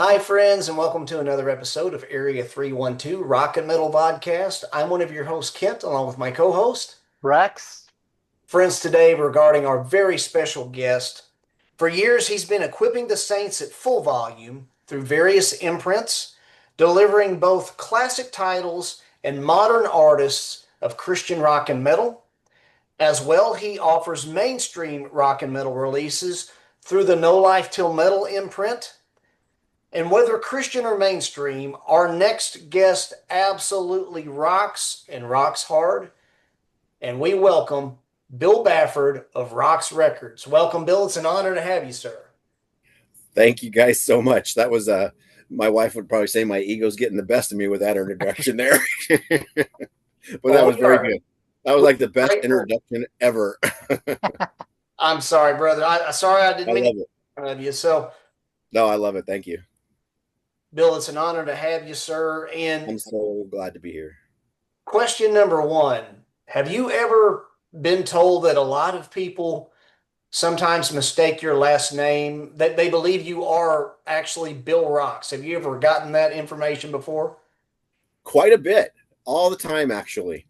Hi, friends, and welcome to another episode of Area 312 Rock and Metal Vodcast. I'm one of your hosts, Kent, along with my co host. Rex. Friends, today regarding our very special guest. For years, he's been equipping the Saints at full volume through various imprints, delivering both classic titles and modern artists of Christian rock and metal. As well, he offers mainstream rock and metal releases through the No Life Till Metal imprint. And whether Christian or mainstream, our next guest absolutely rocks and rocks hard. And we welcome Bill Bafford of ROXX Records. Welcome, Bill. It's an honor to have you, sir. Thank you guys so much. That was my wife would probably say my ego's getting the best of me with that introduction there. But that Well, was we very are good. That was like the best grateful. introduction ever. I'm sorry, brother. Sorry I I didn't mean love it. to have you. So, No, I love it. Thank you. Bill, it's an honor to have you, sir. And I'm so glad to be here. question number one, have you ever been told that a lot of people sometimes mistake your last name, that they believe you are actually Bill Rocks? Have you ever gotten that information before? Quite a bit, all the time, actually.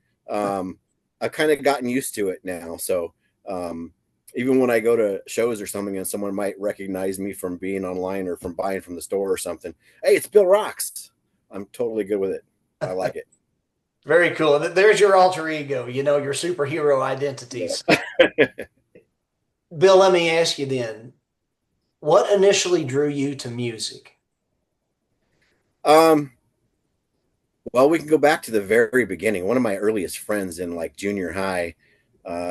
I've kind of gotten used to it now. So um, even when I go to shows or something and someone might recognize me from being online or from buying from the store or something, hey, it's Bill Rocks. I'm totally good with it. I like it. Very cool. There's your alter ego, your superhero identities. Yeah. Bill, let me ask you then, what initially drew you to music? Um, Well, we can go back to the very beginning. One of my earliest friends in like junior high,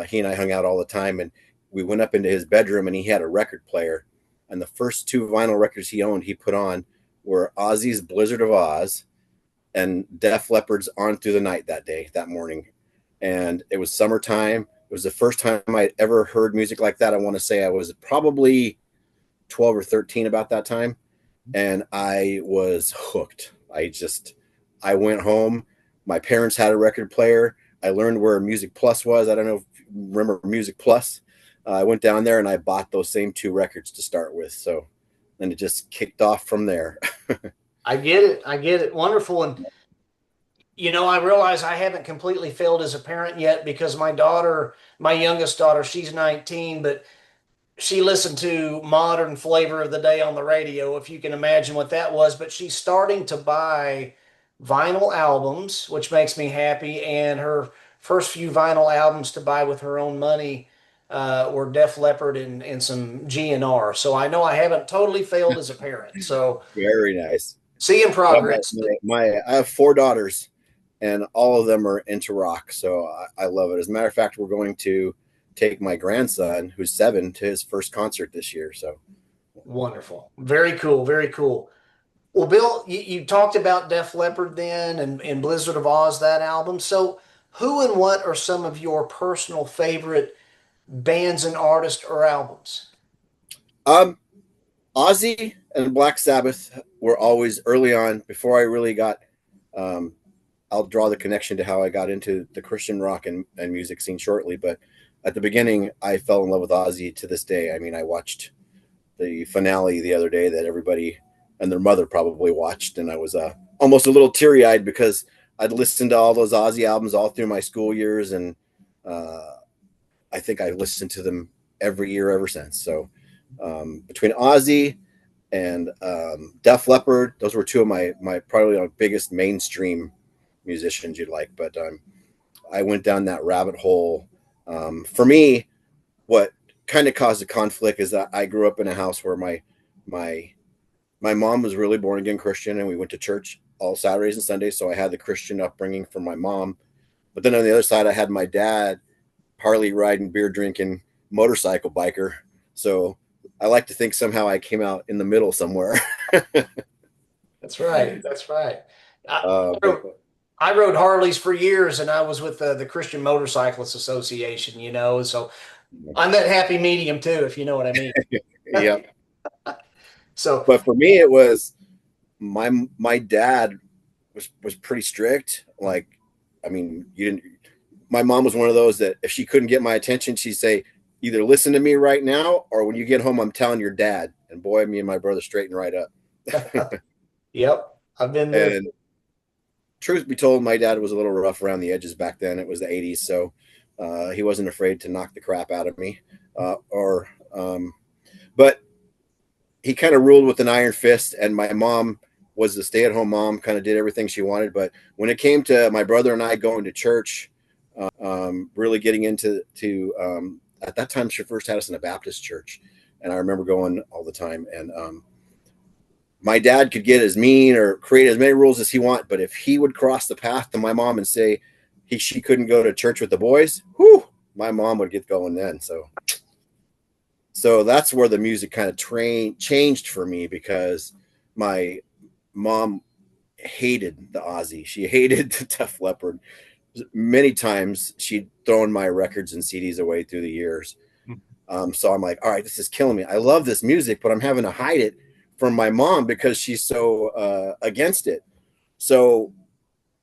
he and I hung out all the time, and we went up into his bedroom, and he had a record player. And the first two vinyl records he owned, he put on were Ozzy's Blizzard of Oz and Def Leppard's On Through the Night that morning. And it was summertime. It was the first time I'd ever heard music like that. I want to say I was probably 12 or 13 about that time, and I was hooked. I went home. My parents had a record player. I learned where Music Plus was. I don't know if you remember Music Plus. I went down there and I bought those same two records to start with. So then it just kicked off from there. I get it. I get it. Wonderful. And, I realize I haven't completely failed as a parent yet because my daughter, my youngest daughter, she's 19, but she listened to Modern Flavor of the Day on the radio, if you can imagine what that was. But she's starting to buy vinyl albums, which makes me happy. And her first few vinyl albums to buy with her own money were Def Leppard and some GNR. So I know I haven't totally failed as a parent. So Very nice. seeing Well, progress. I have four daughters, and all of them are into rock. So I love it. As a matter of fact, we're going to take my grandson, who's 7, to his first concert this year. So Wonderful. Very cool. Very cool. Well, Bill, you talked about Def Leppard then and Blizzard of Oz, that album. So, who and what are some of your personal favorite bands and artists or albums? um, Ozzy and Black Sabbath were always early on before I really got. Um, I'll draw the connection to how I got into the Christian rock and music scene shortly, but at the beginning, I fell in love with Ozzy to this day. I mean, I watched the finale the other day that everybody and their mother probably watched, and I was almost a little teary eyed because I'd listened to all those Ozzy albums all through my school years, and uh, I think I've listened to them every year ever since. So between Ozzy and Def Leppard, those were two of my probably my biggest mainstream musicians you'd like. But I went down that rabbit hole. For me, what kind of caused a conflict is that I grew up in a house where my my mom was really born again Christian, and we went to church all Saturdays and Sundays. So I had the Christian upbringing from my mom. But then on the other side, I had my dad, Harley riding, beer drinking, motorcycle biker. So I like to think somehow I came out in the middle somewhere. That's right. That's right. I, But I rode Harleys for years, and I was with the Christian Motorcyclists Association. So I'm that happy medium too, if you know what I mean. yeah, So, but for me, it was my dad was pretty strict. Like, I mean, you didn't. My mom was one of those that if she couldn't get my attention, she'd say, "Either listen to me right now, or when you get home, I'm telling your dad." And boy, me and my brother straightened right up. Yep, I've been there. And truth be told, my dad was a little rough around the edges back then. It was the 80s, so he wasn't afraid to knock the crap out of me. But he kind of ruled with an iron fist, and my mom was the stay-at-home mom, kind of did everything she wanted. But when it came to my brother and I going to church, really getting into at that time she first had us in a Baptist church, and I remember going all the time. And my dad could get as mean or create as many rules as he want, but if he would cross the path to my mom and say she couldn't go to church with the boys, whew, my mom would get going then. So that's where the music kind of changed for me, because my mom hated the Ozzy. She hated the Def Leppard. Many times she'd thrown my records and CDs away through the years. So I'm like, all right, this is killing me. I love this music, but I'm having to hide it from my mom because she's so against it. So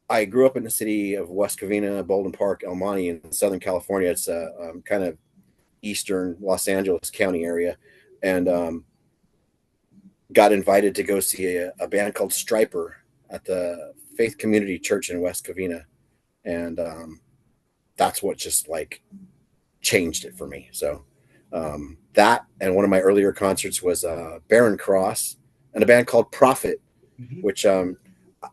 I grew up in the city of West Covina, Bolden Park, El Monte in Southern California. It's a kind of eastern Los Angeles County area, and got invited to go see a band called Striper at the Faith Community Church in West Covina. And that's what just like changed it for me. So that, and one of my earlier concerts was Barren Cross and a band called Prophet, which I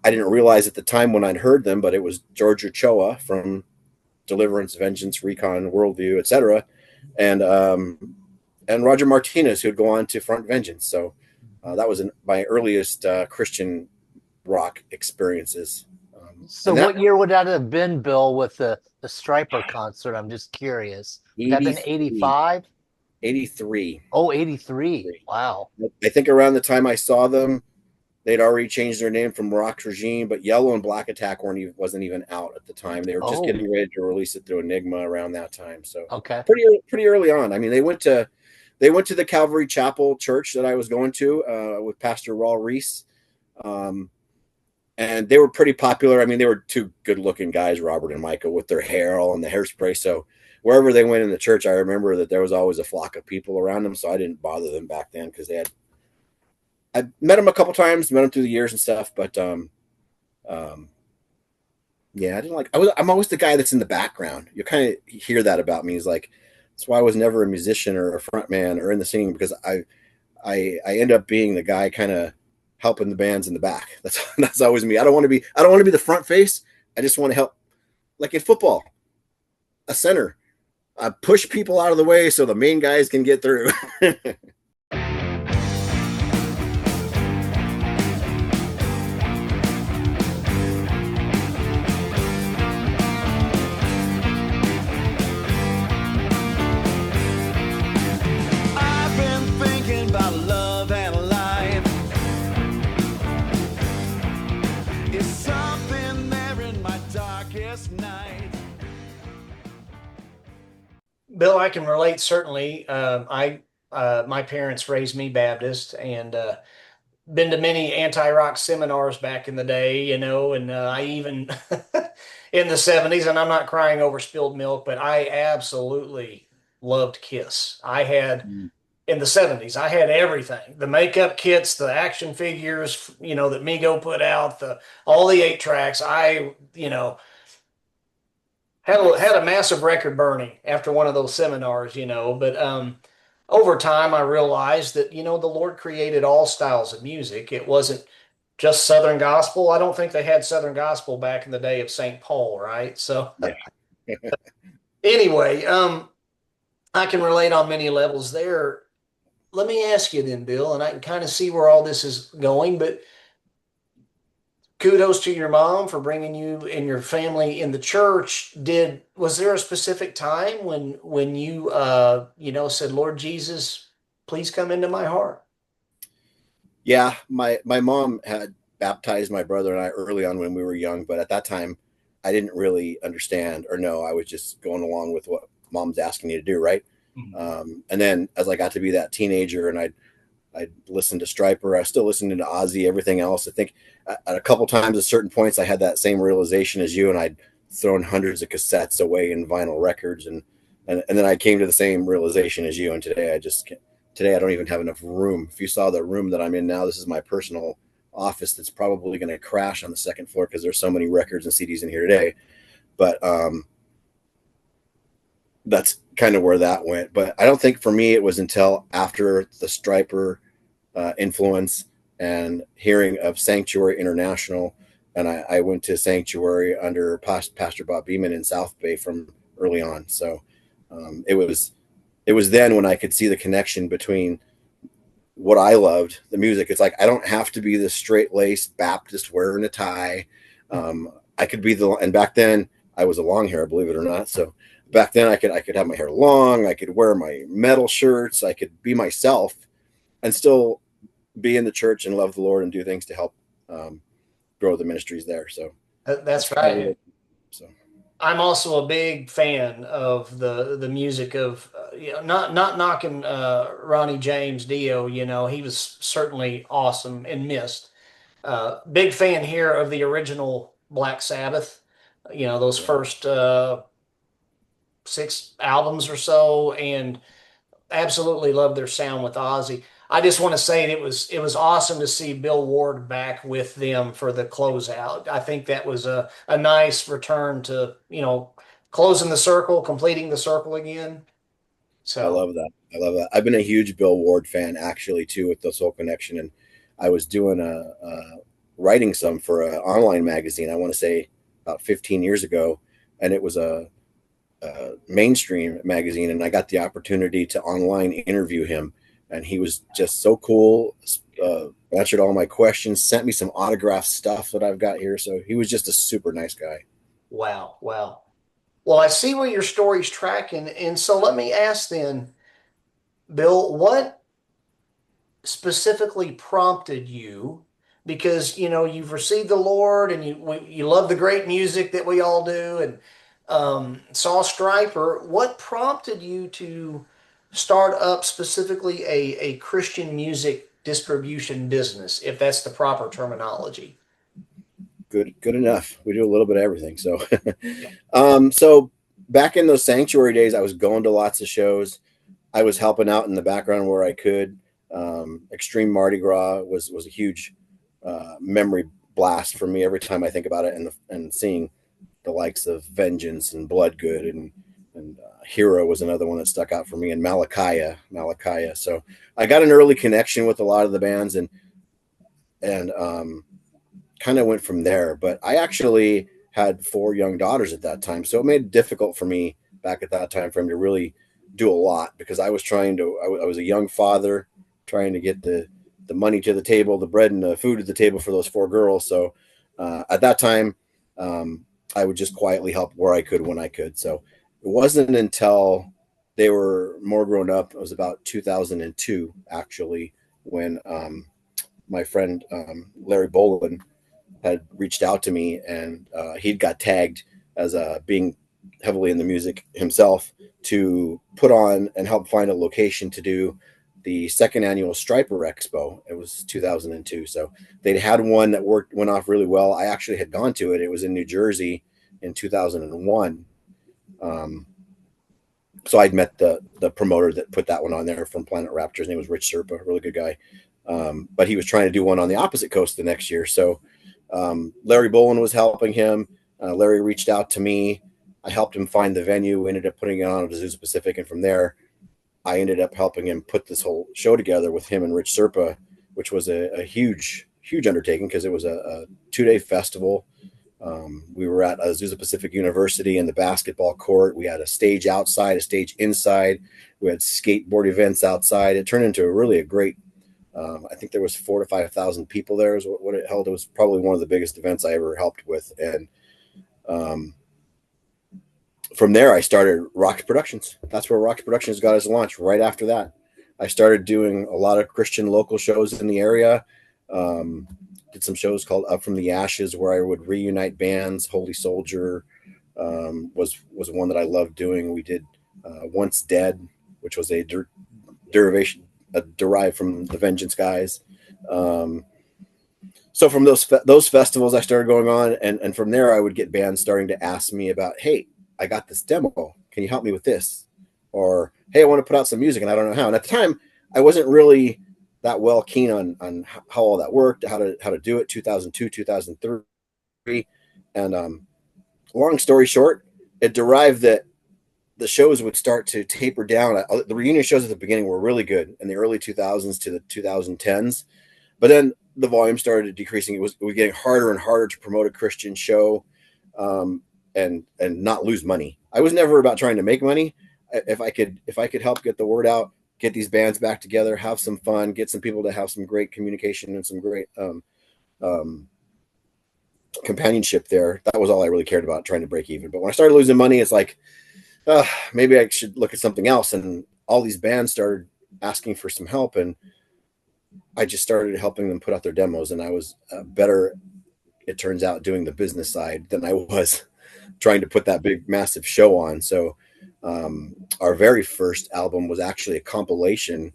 didn't realize at the time when I'd heard them, but it was George Ochoa from Deliverance, Vengeance, Recon, Worldview, etc., and Roger Martinez, who would go on to front Vengeance. So that was my earliest Christian rock experiences. So what year would that have been, Bill, with the Striper concert? I'm just curious. Would that have been 85? 83. Oh, 83. Wow. I think around the time I saw them, they'd already changed their name from ROXX Regime, but Yellow and Black Attack wasn't even out at the time. They were just getting ready to release it through Enigma around that time. So pretty early on. I mean, they went to the Calvary Chapel Church that I was going to with Pastor Raul Reese. And they were pretty popular. I mean, they were two good-looking guys, Robert and Michael, with their hair all in the hairspray. So wherever they went in the church, I remember that there was always a flock of people around them. So I didn't bother them back then because I met them a couple times, met them through the years and stuff. But yeah, I didn't like. I'm always the guy that's in the background. You kind of hear that about me. He's like, that's why I was never a musician or a front man or in the singing, because I end up being the guy kind of helping the bands in the back. That's always me. I don't want to be the front face. I just want to help, like in football, a center. I push people out of the way so the main guys can get through. I've been thinking about love and life. Is something there in my darkest night? Bill, I can relate certainly. My parents raised me Baptist, and been to many anti-rock seminars back in the day, and I even in the 70s, and I'm not crying over spilled milk, but I absolutely loved Kiss. I had in the 70s, I had everything. The makeup kits, the action figures, that Mego put out, all the 8 tracks. Had a massive record burning after one of those seminars, but over time I realized that, the Lord created all styles of music. It wasn't just Southern gospel. I don't think they had Southern gospel back in the day of St. Paul, right? So Yeah. anyway, I can relate on many levels there. Let me ask you then, Bill, and I can kind of see where all this is going, but kudos to your mom for bringing you and your family in the church. Was there a specific time when you said, Lord Jesus, please come into my heart? Yeah, my mom had baptized my brother and I early on when we were young, but at that time I didn't really understand or know. I was just going along with what mom's asking you to do, right? And then as I got to be that teenager and I'd listen to Striper, I was still listening to Ozzy, everything else. I think at a couple times at certain points I had that same realization as you, and I'd thrown hundreds of cassettes away in vinyl records, and then I came to the same realization as you, and today I just today I don't even have enough room. If you saw the room that I'm in now, this is my personal office that's probably going to crash on the second floor because there's so many records and CDs in here today. But that's kind of where that went. But I don't think for me it was until after the Striper influence and hearing of Sanctuary International, and I went to Sanctuary under Pastor Bob Beeman in South Bay from early on. So it was then when I could see the connection between what I loved, the music. It's like I don't have to be the straight-laced Baptist wearing a tie. I could be and back then I was a long hair, believe it or not. So back then I could have my hair long, I could wear my metal shirts, I could be myself and still be in the church and love the Lord and do things to help grow the ministries there. So That's right. So I'm also a big fan of the music of not knocking Ronnie James Dio. He was certainly awesome and missed. Big fan here of the original Black Sabbath. Those first 6 albums or so, and absolutely love their sound with Ozzy. I just want to say it was awesome to see Bill Ward back with them for the closeout. I think that was a nice return to, closing the circle, completing the circle again. So I love that. I've been a huge Bill Ward fan actually too, with the Soul Connection, and I was doing writing some for an online magazine. I want to say about 15 years ago, and it was a mainstream magazine, and I got the opportunity to online interview him, and he was just so cool. Answered all my questions, sent me some autographed stuff that I've got here. So he was just a super nice guy. Wow. Well, I see where your story's tracking, and so let me ask then, Bill, what specifically prompted you? Because you've received the Lord, and you love the great music that we all do, and saw Striper. What prompted you to start up specifically a Christian music distribution business, if that's the proper terminology? Good enough. We do a little bit of everything. So, so back in those Sanctuary days, I was going to lots of shows. I was helping out in the background where I could. Extreme Mardi Gras was a huge memory blast for me every time I think about it, and seeing the likes of Vengeance and Bloodgood and Hero was another one that stuck out for me, and Malachi. So I got an early connection with a lot of the bands and kind of went from there. But I actually had 4 young daughters at that time, so it made it difficult for me back at that time frame to really do a lot, because I was I was a young father trying to get the money to the table, the bread and the food to the table for those 4 girls. So at that time, I would just quietly help where I could when I could. So it wasn't until they were more grown up, it was about 2002 actually, when my friend Larry Bolin had reached out to me, and he'd got tagged as being heavily in the music himself to put on and help find a location to do the 2nd annual Striper Expo. It was 2002. So they'd had one that went off really well. I actually had gone to it. It was in New Jersey in 2001. So I'd met the promoter that put that one on there from Planet Rapture. His name was Rich Serpa, really good guy. But he was trying to do one on the opposite coast the next year. So Larry Bolin was helping him. Larry reached out to me. I helped him find the venue. We ended up putting it on at Azusa Pacific, and from there, I ended up helping him put this whole show together with him and Rich Serpa, which was a huge undertaking, because it was a 2-day festival. We were at Azusa Pacific University in the basketball court. We had a stage outside, a stage inside. We had skateboard events outside. It turned into a great, I think there was 4,000 to 5,000 people there is what it held. It was probably one of the biggest events I ever helped with. And from there, I started ROXX Productions. That's where ROXX Productions got its launch. Right after that, I started doing a lot of Christian local shows in the area. Did some shows called Up From the Ashes, where I would reunite bands. Holy Soldier was one that I loved doing. We did Once Dead, which was a derived from the Vengeance guys. So from those festivals, I started going on, and from there, I would get bands starting to ask me about, hey, I got this demo. Can you help me with this? Or, hey, I want to put out some music and I don't know how. And at the time, I wasn't really that well keen on how all that worked, how to do it. 2002, 2003, and long story short, it derived that the shows would start to taper down. The reunion shows at the beginning were really good in the early 2000s to the 2010s, but then the volume started decreasing. It was getting harder and harder to promote a Christian show, and not lose money. I was never about trying to make money. If I could help get the word out, get these bands back together, have some fun, get some people to have some great communication and some great companionship there. That was all I really cared about, trying to break even. But when I started losing money, it's like, maybe I should look at something else. And all these bands started asking for some help, and I just started helping them put out their demos. And I was better, it turns out, doing the business side than I was trying to put that big, massive show on. So our very first album was actually a compilation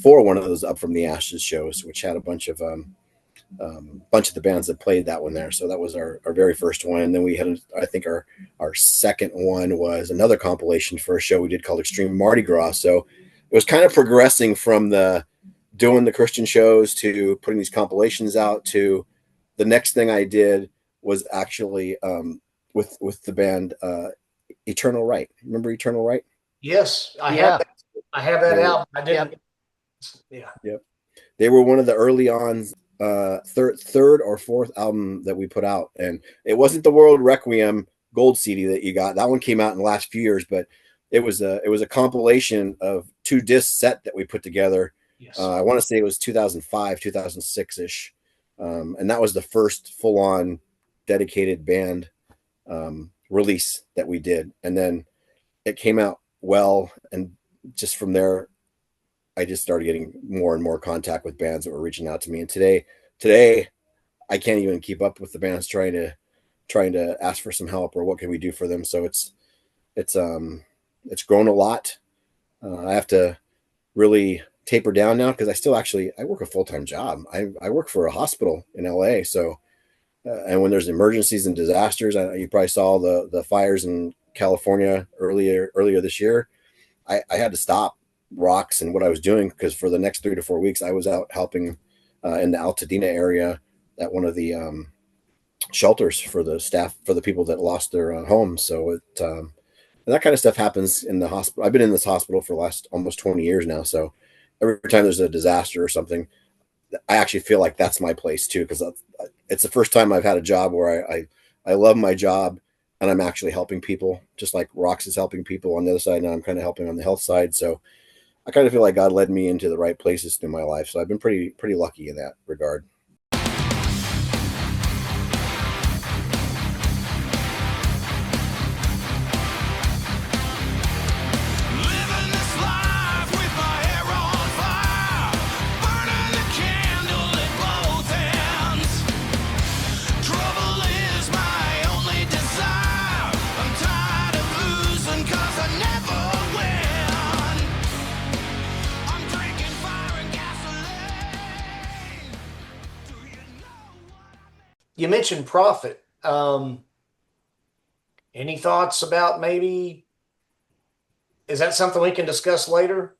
for one of those Up From the Ashes shows, which had a bunch of the bands that played that one there. So that was our very first one. And then we had, I think our second one was another compilation for a show we did called Extreme Mardi Gras. So it was kind of progressing from doing the Christian shows to putting these compilations out to the next thing I did was actually with the band Eternal Right. Remember Eternal Right? Yes, I have that album. I didn't. Yep. Yeah. Yep. They were one of the early on third or fourth album that we put out, and it wasn't the World Requiem gold CD that you got. That one came out in the last few years, but it was a compilation of 2 disc set that we put together. Yes. I want to say it was 2005, 2006 ish, and that was the first full on dedicated band release that we did. And then it came out well, and just from there I just started getting more and more contact with bands that were reaching out to me. And today I can't even keep up with the bands trying to ask for some help or what can we do for them. So it's grown a lot. I have to really taper down now because I work a full-time job. I work for a hospital in LA. So and when there's emergencies and disasters, you probably saw the fires in California earlier this year. I had to stop ROXX and what I was doing because for the next 3 to 4 weeks I was out helping in the Altadena area at one of the shelters for the staff, for the people that lost their homes. So that kind of stuff happens in the hospital. I've been in this hospital for the last almost 20 years now. So every time there's a disaster or something, I actually feel like that's my place too, because it's the first time I've had a job where I love my job and I'm actually helping people, just like ROXX is helping people on the other side, and I'm kind of helping on the health side. So I kind of feel like God led me into the right places in my life. So I've been pretty lucky in that regard. Living this life with my hair on fire, burning the candle at both ends. Trouble is my only desire. I'm tired of losing 'cause I never win. I'm drinking fire and gasoline. Do you know what I mean? You mentioned Prophet. Any thoughts about maybe? Is that something we can discuss later?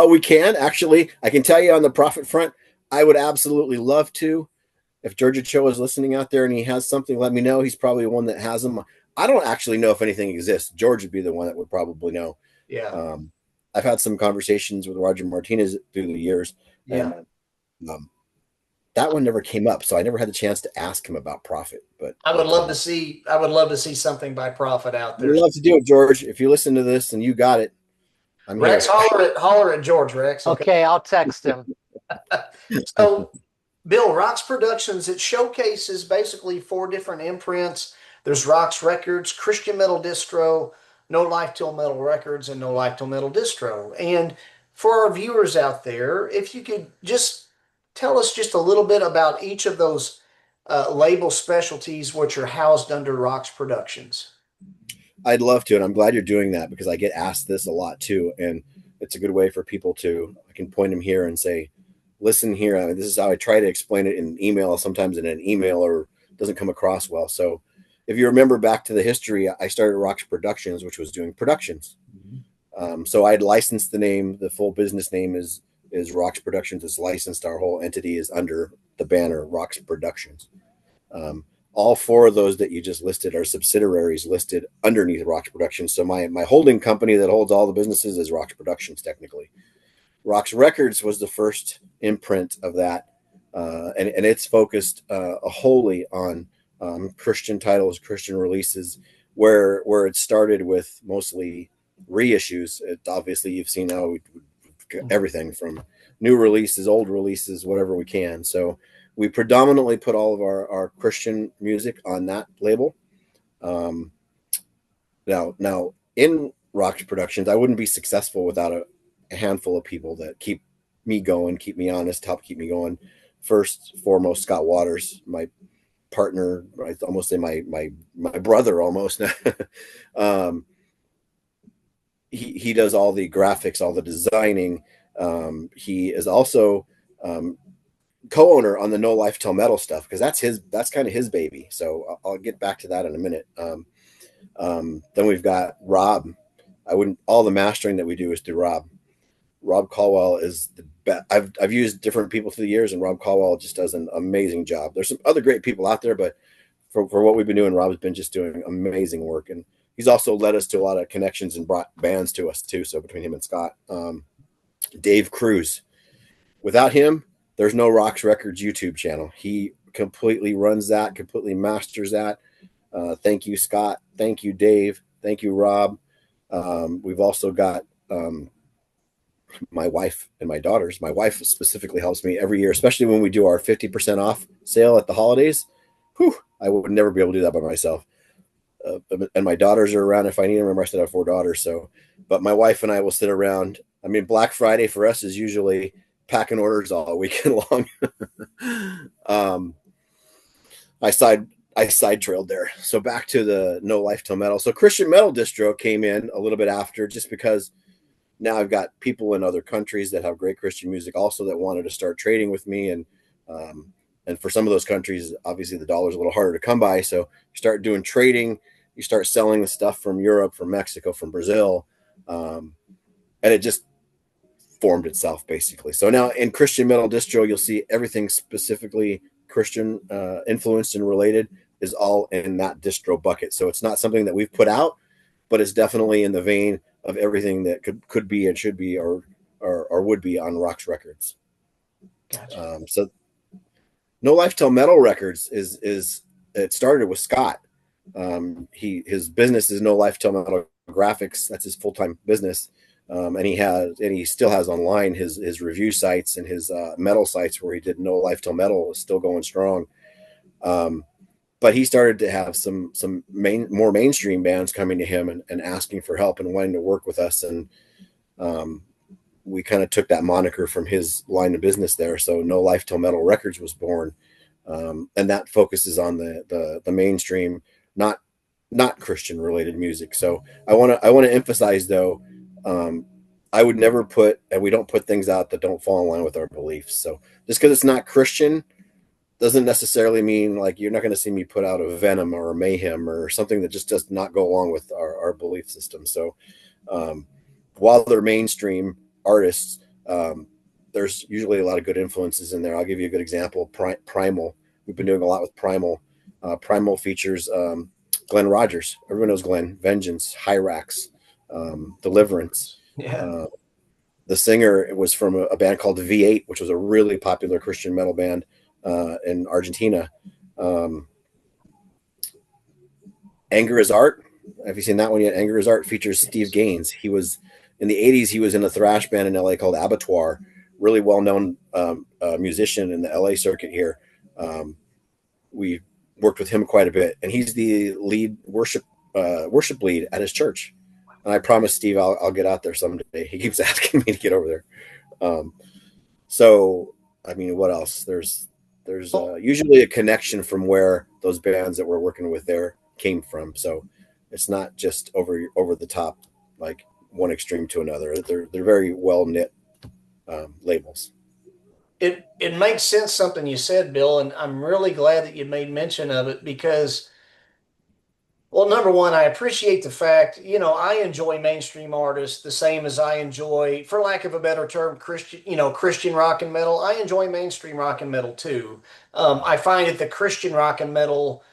We can actually. I can tell you on the Prophet front, I would absolutely love to. If Georgia Cho is listening out there and he has something, let me know. He's probably one that has them. I don't actually know if anything exists. George would be the one that would probably know. Yeah. I've had some conversations with Roger Martinez through the years. Yeah. And, that one never came up, so I never had the chance to ask him about Prophet. But I would love to see something by Prophet out there. I'd love to do it, George. If you listen to this and you got it, I'm Rex, here. holler at George, Rex. Okay, I'll text him. So, Bill, ROXX Productions, it showcases basically 4 different imprints. There's ROXX Records, Christian Metal Distro, No Life Till Metal Records, and No Life Till Metal Distro. And for our viewers out there, if you could just tell us just a little bit about each of those label specialties which are housed under ROXX Productions. I'd love to, and I'm glad you're doing that because I get asked this a lot too, and it's a good way for people to, I can point them here and say, listen here. I mean, this is how I try to explain it in an email. Sometimes in an email or doesn't come across well. So if you remember back to the history, I started ROXX Productions, which was doing productions. So I'd licensed the name. The full business name is ROXX Productions. It's licensed. Our whole entity is under the banner ROXX Productions. All four of those that you just listed are subsidiaries listed underneath ROXX Productions. So my holding company that holds all the businesses is ROXX Productions technically. ROXX Records was the first imprint of that, and it's focused wholly on Christian titles, Christian releases, where it started with mostly reissues. Obviously, you've seen how we everything from new releases, old releases, whatever we can. So we predominantly put all of our Christian music on that label. Now in ROXX Productions, I wouldn't be successful without a handful of people that keep me going, keep me honest, help keep me going. First, foremost, Scott Waters, my partner, I'd almost say my brother almost. He does all the graphics, all the designing. He is also co-owner on the No Life Till Metal stuff because that's kind of his baby. So I'll get back to that in a minute. Then we've got Rob. All the mastering that we do is through Rob. Rob Caldwell is the best. I've used different people through the years, and Rob Caldwell just does an amazing job. There's some other great people out there, but for what we've been doing, Rob's been just doing amazing work, and he's also led us to a lot of connections and brought bands to us too. So between him and Scott, Dave Cruz, without him, there's no ROXX Records YouTube channel. He completely runs that, completely masters that. Thank you, Scott. Thank you, Dave. Thank you, Rob. We've also got my wife and my daughters. My wife specifically helps me every year, especially when we do our 50% off sale at the holidays. Whew, I would never be able to do that by myself. And my daughters are around if I need them. Remember, I said I have 4 daughters. So, but my wife and I will sit around. I mean, Black Friday for us is usually packing orders all weekend long. I side trailed there. So back to the No Life Till Metal. So Christian Metal Distro came in a little bit after, just because now I've got people in other countries that have great Christian music also that wanted to start trading with me. And for some of those countries, obviously the dollar's a little harder to come by. So you start doing trading, you start selling the stuff from Europe, from Mexico, from Brazil. And it just formed itself basically. So now in Christian Metal Distro, you'll see everything specifically Christian influenced and related is all in that distro bucket. So it's not something that we've put out, but it's definitely in the vein of everything that could be and should be or would be on ROXX Records. Gotcha. So No Life Till Metal Records is it started with Scott. His business is No Life Till Metal Graphics. That's his full-time business. And he still has online his review sites and his metal sites where he did No Life Till Metal is still going strong. But he started to have some more mainstream bands coming to him and asking for help and wanting to work with us. And we kind of took that moniker from his line of business there. So No Life Till Metal Records was born. And that focuses on the mainstream, not Christian related music. So I want to emphasize though, I would never put, and we don't put things out that don't fall in line with our beliefs. So just because it's not Christian doesn't necessarily mean like you're not going to see me put out a Venom or a Mayhem or something that just does not go along with our belief system. So while they're mainstream artists, there's usually a lot of good influences in there. I'll give you a good example. Primal. We've been doing a lot with Primal. Primal features Glenn Rogers. Everyone knows Glenn. Vengeance, Hyrax, Deliverance. Yeah. The singer was from a band called V8, which was a really popular Christian metal band in Argentina. Anger is Art. Have you seen that one yet? Anger is Art features Steve Gaines. He was in the 80s. He was in a thrash band in LA called Abattoir. Really well-known musician in the LA circuit here. We worked with him quite a bit, and he's the lead worship lead at his church. And I promise Steve I'll get out there someday. He keeps asking me to get over there. So I mean, what else? There's usually a connection from where those bands that we're working with there came from. So it's not just over the top, like one extreme to another. They're very well knit labels. It makes sense something you said, Bill, and I'm really glad that you made mention of it because Well, number one, I appreciate the fact, I enjoy mainstream artists the same as I enjoy, for lack of a better term, Christian rock and metal. I enjoy mainstream rock and metal too. I find that the Christian rock and metal,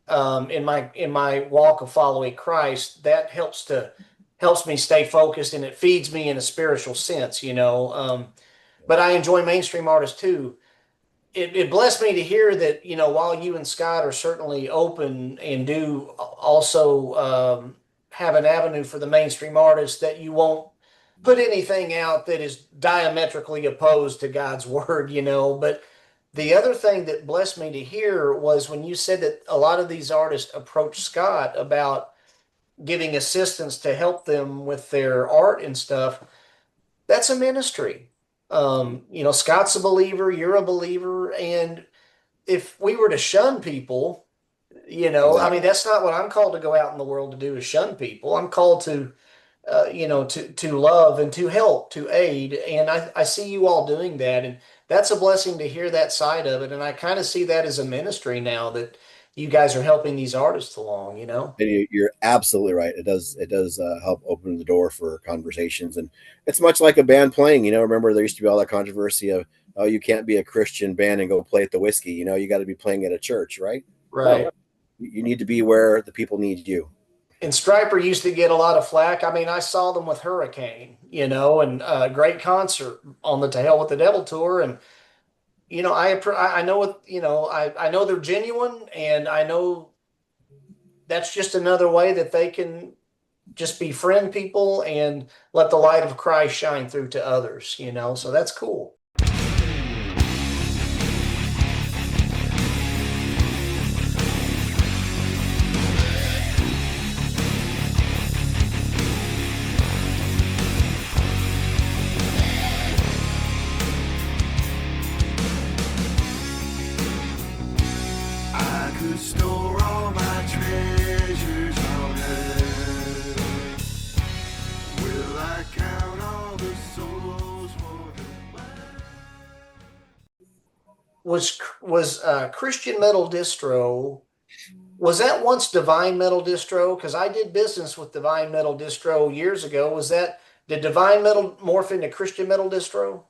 in my walk of following Christ, that helps me stay focused and it feeds me in a spiritual sense. But I enjoy mainstream artists too. It blessed me to hear that, while you and Scott are certainly open and do also have an avenue for the mainstream artists, that you won't put anything out that is diametrically opposed to God's word. But the other thing that blessed me to hear was when you said that a lot of these artists approach Scott about giving assistance to help them with their art and stuff. That's a ministry. Scott's a believer, you're a believer, and if we were to shun people, I mean, Exactly. that's not what I'm called to go out in the world to do, is shun people. I'm called to love and to help, to aid, and I see you all doing that, and that's a blessing to hear that side of it, and I kind of see that as a ministry now that you guys are helping these artists along. And you're absolutely right. It does help open the door for conversations, and it's much like a band playing. Remember there used to be all that controversy of, oh, you can't be a Christian band and go play at the whiskey. You got to be playing at a church, right? Right. No, you need to be where the people need you. And Striper used to get a lot of flack. I mean, I saw them with Hurricane, and a great concert on the To Hell with the Devil tour. And I know I know they're genuine, and I know that's just another way that they can just befriend people and let the light of Christ shine through to others. So that's cool. I could store all my treasures on earth. Will I count all the souls for the Was Christian Metal Distro, was that once Divine Metal Distro? Because I did business with Divine Metal Distro years ago. Did Divine Metal morph into Christian Metal Distro?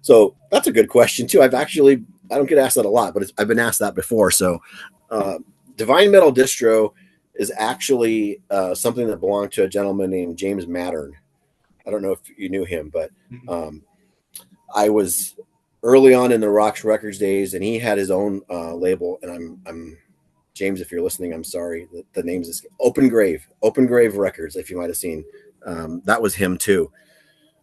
So that's a good question too. I don't get asked that a lot, but I've been asked that before. So, Divine Metal Distro is actually something that belonged to a gentleman named James Mattern. I don't know if you knew him, but I was early on in the ROXX Records days, and he had his own label. And I'm James, if you're listening, I'm sorry. The name's is Open Grave Records. If you might have seen, that was him too.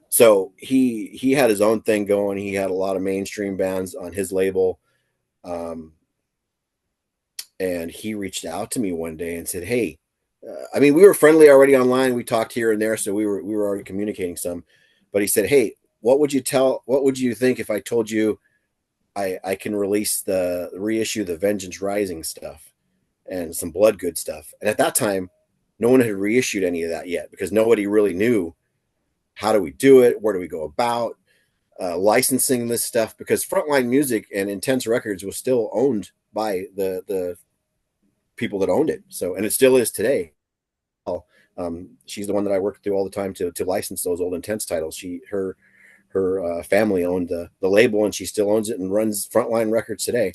So he had his own thing going. He had a lot of mainstream bands on his label. And he reached out to me one day and said, "Hey, I mean, we were friendly already online. We talked here and there, so we were already communicating some. But he said, "Hey, what would you think if I told you I can release the reissue the Vengeance Rising stuff and some Blood Good stuff?" And at that time, no one had reissued any of that yet because nobody really knew how do we do it, where do we go about licensing this stuff, because Frontline Music and Intense Records was still owned by the people that owned it. So, and it still is today. She's the one that I work through all the time to license those old Intense titles. Her family owned the label, and she still owns it and runs Frontline Records today.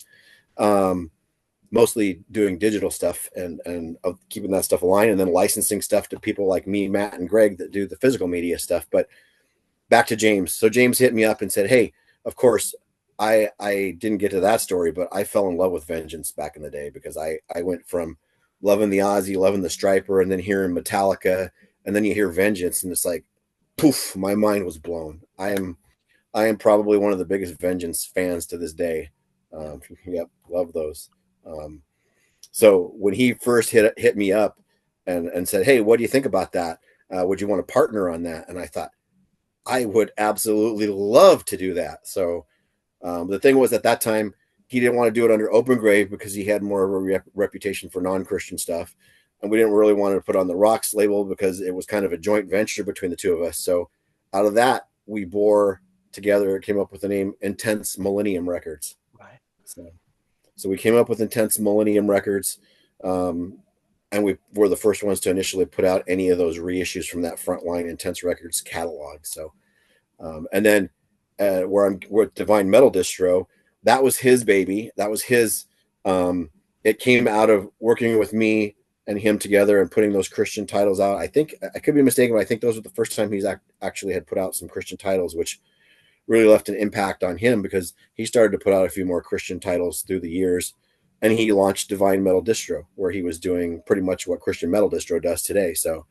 Mostly doing digital stuff and keeping that stuff aligned, and then licensing stuff to people like me, Matt, and Greg that do the physical media stuff. But back to James. So James hit me up and said, "Hey, of course, I didn't get to that story, but I fell in love with Vengeance back in the day because I went from loving the Ozzy, loving the Striper, and then hearing Metallica, and then you hear Vengeance, and it's like, poof, my mind was blown. I am probably one of the biggest Vengeance fans to this day. Yep, love those. So when he first hit me up and said, "Hey, what do you think about that? Would you want to partner on that?" And I thought, I would absolutely love to do that. So the thing was, at that time, he didn't want to do it under Open Grave because he had more of a reputation for non-Christian stuff. And we didn't really want to put on the ROXX label because it was kind of a joint venture between the two of us. So out of that, we bore together, came up with the name Intense Millennium Records. Right. So we came up with Intense Millennium Records. and we were the first ones to initially put out any of those reissues from that Frontline Intense Records catalog. So, and then where I'm with Divine Metal Distro, that was his baby. That was his. It came out of working with me and him together and putting those Christian titles out. I think I could be mistaken, but I think those were the first time he's actually had put out some Christian titles, which really left an impact on him because he started to put out a few more Christian titles through the years. And he launched Divine Metal Distro, where he was doing pretty much what Christian Metal Distro does today. So,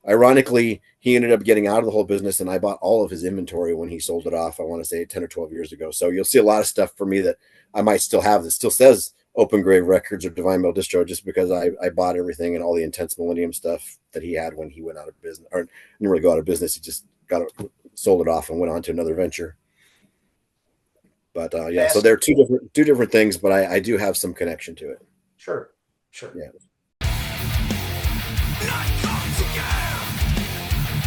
ironically, he ended up getting out of the whole business, and I bought all of his inventory when he sold it off, I want to say 10 or 12 years ago. So you'll see a lot of stuff for me that I might still have that still says Open Grave Records or Divine Metal Distro, just because I bought everything and all the Intense Millennium stuff that he had when he went out of business, or didn't really go out of business. He just sold it off and went on to another venture. But yeah, so they're two different things, but I do have some connection to it. Sure. Yeah. Night comes again,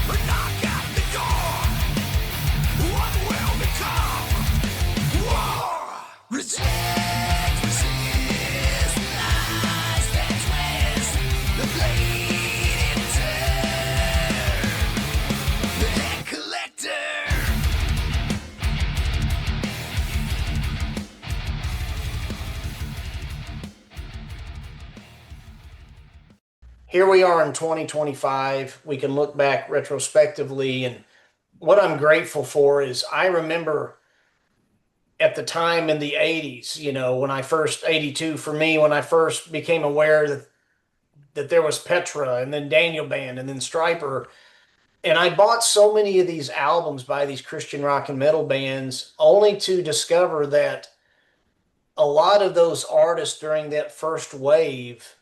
a knock at the door. What will become? War! Resist, lies that twist, the bleeding tear, the head collector. Here we are in 2025. We can look back retrospectively, and what I'm grateful for is I remember at the time in the 80s, when I first, 82 for me, when I first became aware that there was Petra and then Daniel Band and then Striper. And I bought so many of these albums by these Christian rock and metal bands only to discover that a lot of those artists during that first wave,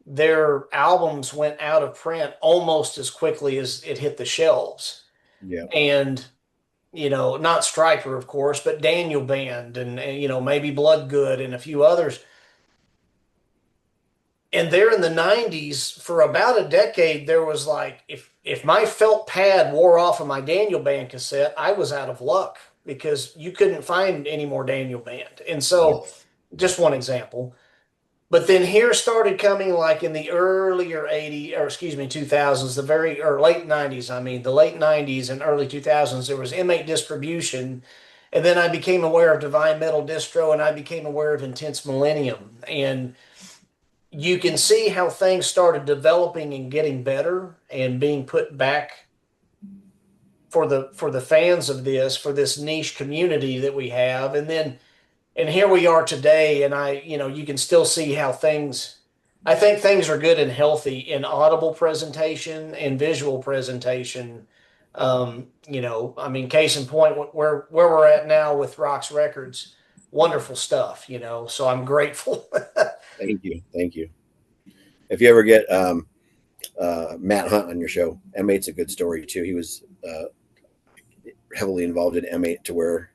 their albums went out of print almost as quickly as it hit the shelves. Yeah. And, not Striper, of course, but Daniel Band and maybe Bloodgood and a few others. And there in the 90s, for about a decade, there was like, if my felt pad wore off of my Daniel Band cassette, I was out of luck because you couldn't find any more Daniel Band. And so, just one example. But then here started coming like in the earlier 2000s, late 90s, the late 90s and early 2000s, there was M8 distribution. And then I became aware of Divine Metal Distro, and I became aware of Intense Millennium. And you can see how things started developing and getting better and being put back for the fans of this, for this niche community that we have. And here we are today, and you can still see how I think things are good and healthy in audible presentation and visual presentation. Case in point, where we're at now with ROXX Records, wonderful stuff, so I'm grateful. Thank you. If you ever get Matt Hunt on your show, M8's a good story too. He was heavily involved in M8 to where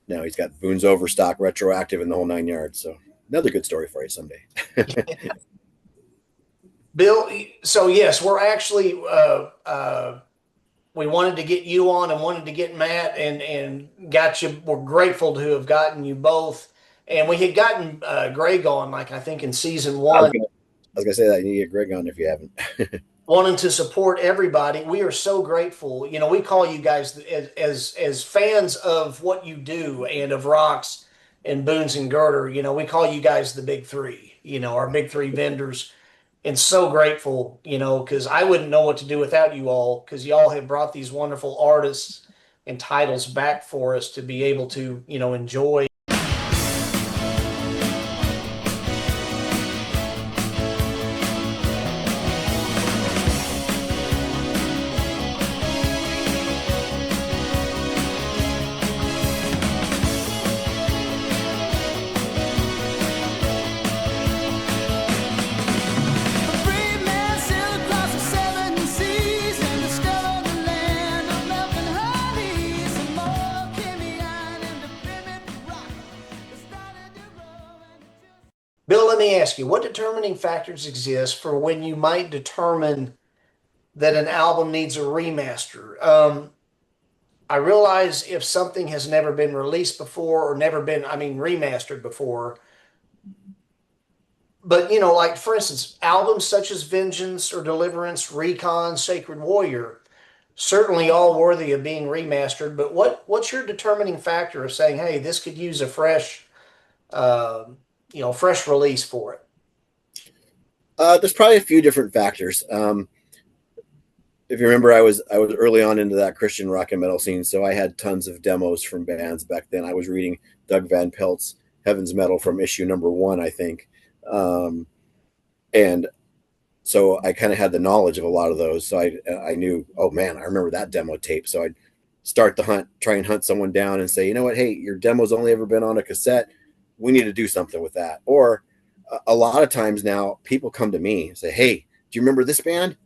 now he's got Boone's Overstock, Retroactive, and the whole 9 yards. So another good story for you someday. Bill, so yes, we're actually we wanted to get you on and wanted to get Matt and got you. We're grateful to have gotten you both. And we had gotten Greg on, like I think in season 1. I was gonna say that you need to get Greg on if you haven't. Wanting to support everybody. We are so grateful. We call you guys as fans of what you do and of ROXX and Boone's and Girder. We call you guys the big three, our big three vendors. And so grateful, because I wouldn't know what to do without you all, because y'all have brought these wonderful artists and titles back for us to be able to, enjoy. Bill, let me ask you, what determining factors exist for when you might determine that an album needs a remaster? I realize if something has never been released before or never been, remastered before, but you know, like for instance, albums such as Vengeance or Deliverance, Recon, Sacred Warrior, certainly all worthy of being remastered. But what's your determining factor of saying, hey, this could use a fresh, uh, fresh release for it? There's probably a few different factors. If you remember, I was early on into that Christian rock and metal scene, so I had tons of demos from bands back then. I was reading Doug Van Pelt's Heaven's Metal from issue number 1, I think, and so I kind of had the knowledge of a lot of those. So I knew, oh man, I remember that demo tape. So I'd start the hunt, try and hunt someone down, and say, you know what, hey, your demo's only ever been on a cassette. We need to do something with that. Or a lot of times now, people come to me and say, hey, do you remember this band?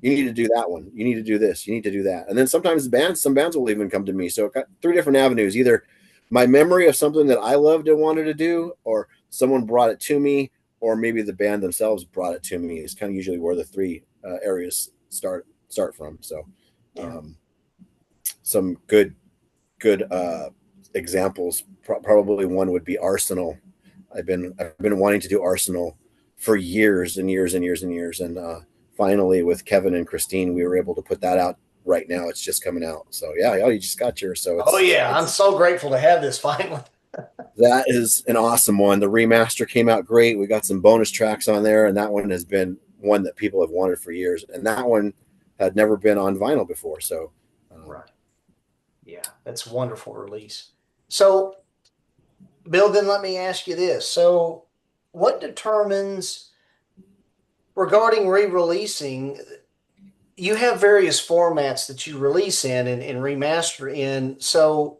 You need to do that one. You need to do this. You need to do that. And then sometimes some bands will even come to me. So it got 3 different avenues: either my memory of something that I loved and wanted to do, or someone brought it to me, or maybe the band themselves brought it to me. It's kind of usually where the 3 areas start from. So some good examples. Probably one would be Arsenal. I've been wanting to do Arsenal for years and years and years and years. And finally, with Kevin and Christine, we were able to put that out right now. It's just coming out. So yeah, you just got yours. So I'm so grateful to have this finally. That is an awesome one. The remaster came out great. We got some bonus tracks on there, and that one has been one that people have wanted for years. And that one had never been on vinyl before. So right. Yeah, that's a wonderful release. So Bill, then let me ask you this. So what determines, regarding re-releasing, you have various formats that you release in and remaster in. So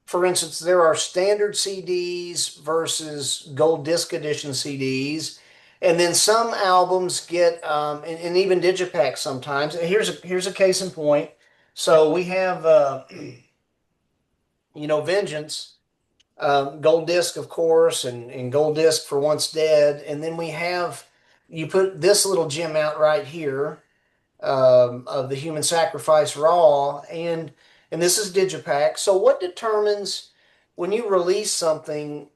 for instance, there are standard CDs versus gold disc edition CDs. And then some albums get, and even Digipack sometimes. And here's a case in point. So we have, Vengeance, gold disc, of course, and gold disc for Once Dead. And then you put this little gem out right here, of the Human Sacrifice Raw, and this is Digipack. So what determines when you release something,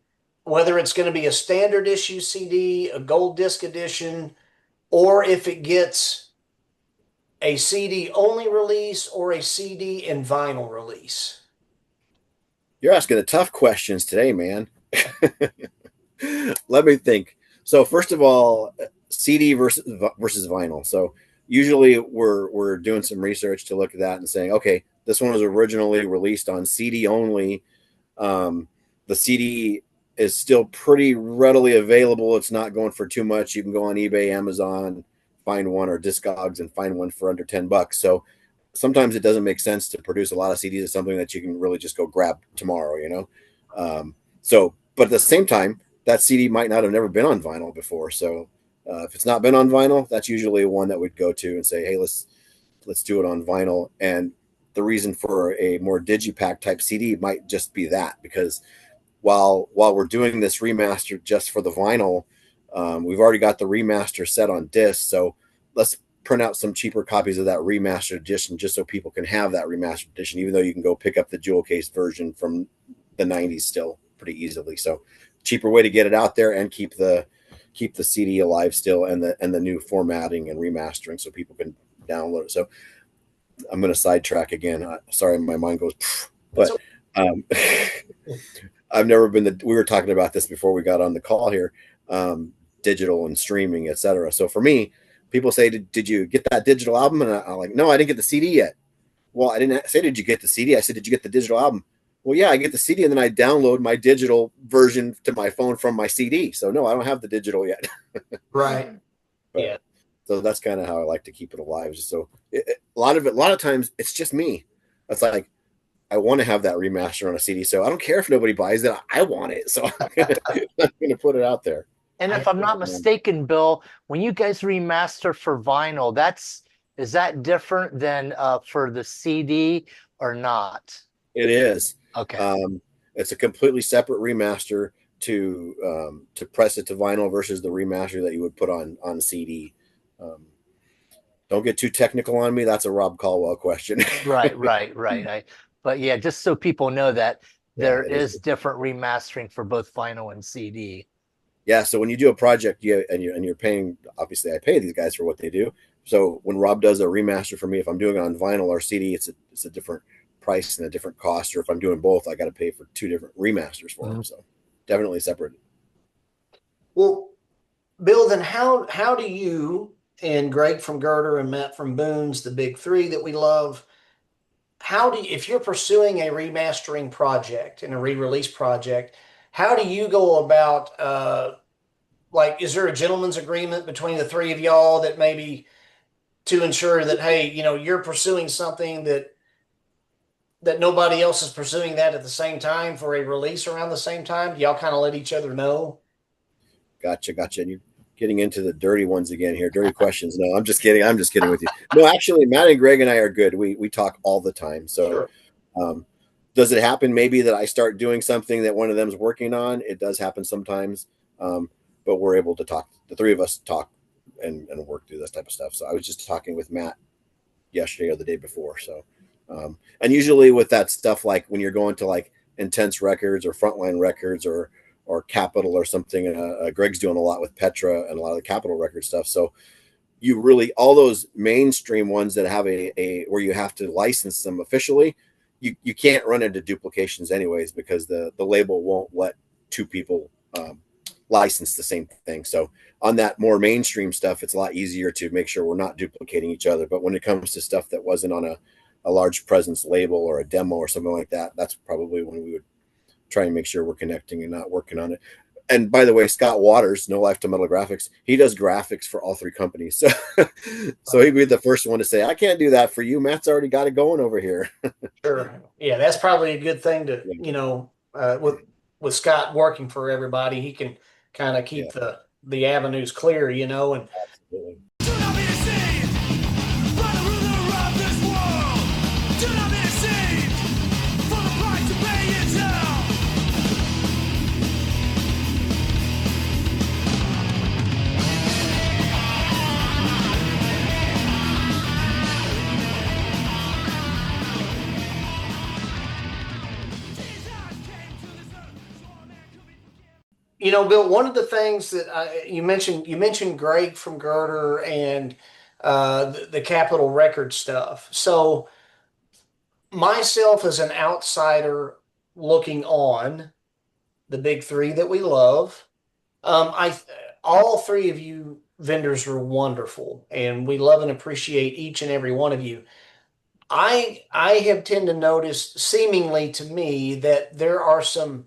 whether it's going to be a standard issue CD, a gold disc edition, or if it gets a CD only release or a CD and vinyl release? you're asking the tough questions today, man. Let me think. So first of all, CD versus vinyl. So usually we're doing some research to look at that and saying, okay, this one was originally released on CD only. The CD is still pretty readily available. It's not going for too much. You can go on eBay, Amazon, find one, or Discogs and find one for under $10. So sometimes it doesn't make sense to produce a lot of CDs of something that you can really just go grab tomorrow, but at the same time, that CD might not have never been on vinyl before. So if it's not been on vinyl, that's usually one that we'd go to and say, hey, let's do it on vinyl. And the reason for a more digipack type CD might just be that, because while we're doing this remaster just for the vinyl, we've already got the remaster set on disc. So let's print out some cheaper copies of that remastered edition just so people can have that remastered edition, even though you can go pick up the jewel case version from the 90s still pretty easily. So cheaper way to get it out there and keep the CD alive still, and the new formatting and remastering so people can download it. So I'm going to sidetrack again. Sorry, my mind goes, but I've never been we were talking about this before we got on the call here, digital and streaming, etc. So for me, people say, did you get that digital album? And I'm like, no, I didn't get the CD yet. Well, I didn't say, did you get the CD? I said, did you get the digital album? Well, yeah, I get the CD, and then I download my digital version to my phone from my CD. So no, I don't have the digital yet. Right. But, yeah. So that's kind of how I like to keep it alive. So a lot of times it's just me. It's like, I want to have that remaster on a CD. So I don't care if nobody buys it. I want it. So I'm going to put it out there. And if I'm not mistaken, Bill, when you guys remaster for vinyl, is that different than for the CD or not? It is. Okay. It's a completely separate remaster to press it to vinyl versus the remaster that you would put on CD. Don't get too technical on me. That's a Rob Caldwell question. Right. But yeah, just so people know that there is different remastering for both vinyl and CD. Yeah, so when you do a project, you're paying. Obviously, I pay these guys for what they do. So when Rob does a remaster for me, if I'm doing it on vinyl or CD, it's a different price and a different cost. Or if I'm doing both, I got to pay for two different remasters for them. So definitely separate. Well, Bill, then how do you and Greg from Girder and Matt from Boone's, the big three that we love, how do you, if you're pursuing a remastering project and a re-release project, how do you go about like is there a gentleman's agreement between the three of y'all that maybe to ensure that hey, you're pursuing something that nobody else is pursuing that at the same time for a release around the same time? Do y'all kind of let each other know? Gotcha. And you're getting into the dirty ones again here. Dirty questions. No, I'm just kidding. I'm just kidding with you. No, actually, Matt and Greg and I are good. We talk all the time. So, Sure. Does it happen maybe that I start doing something that one of them's working on? It does happen sometimes, but we're able to talk. The three of us talk and work through this type of stuff. So I was just talking with Matt yesterday or the day before. So, and usually with that stuff, like when you're going to like Intense Records or Frontline Records or Capital or something, Greg's doing a lot with Petra and a lot of the Capital Record stuff. So you really, all those mainstream ones that have a where you have to license them officially, you can't run into duplications anyways, because the label won't let two people license the same thing. So on that more mainstream stuff, it's a lot easier to make sure we're not duplicating each other. But when it comes to stuff that wasn't on a large presence label or a demo or something like that, that's probably when we would try and make sure we're connecting and not working on it. And by the way, Scott Waters, No Life to Metal Graphics, he does graphics for all three companies. So, so he'd be the first one to say, I can't do that for you. Matt's already got it going over here. Sure. Yeah, that's probably a good thing to, with Scott working for everybody, he can kind of keep the avenues clear, and Absolutely. Do not be deceived by the ruler of this world. Do not be deceived for the price to pay is hell. Jesus came to this earth so a man could be forgiven. Bill, one of the things that you mentioned Greg from Girder and the Capitol Record stuff. So myself as an outsider looking on the big three that we love, I all three of you vendors are wonderful, and we love and appreciate each and every one of you. I have tend to notice, seemingly to me, that there are some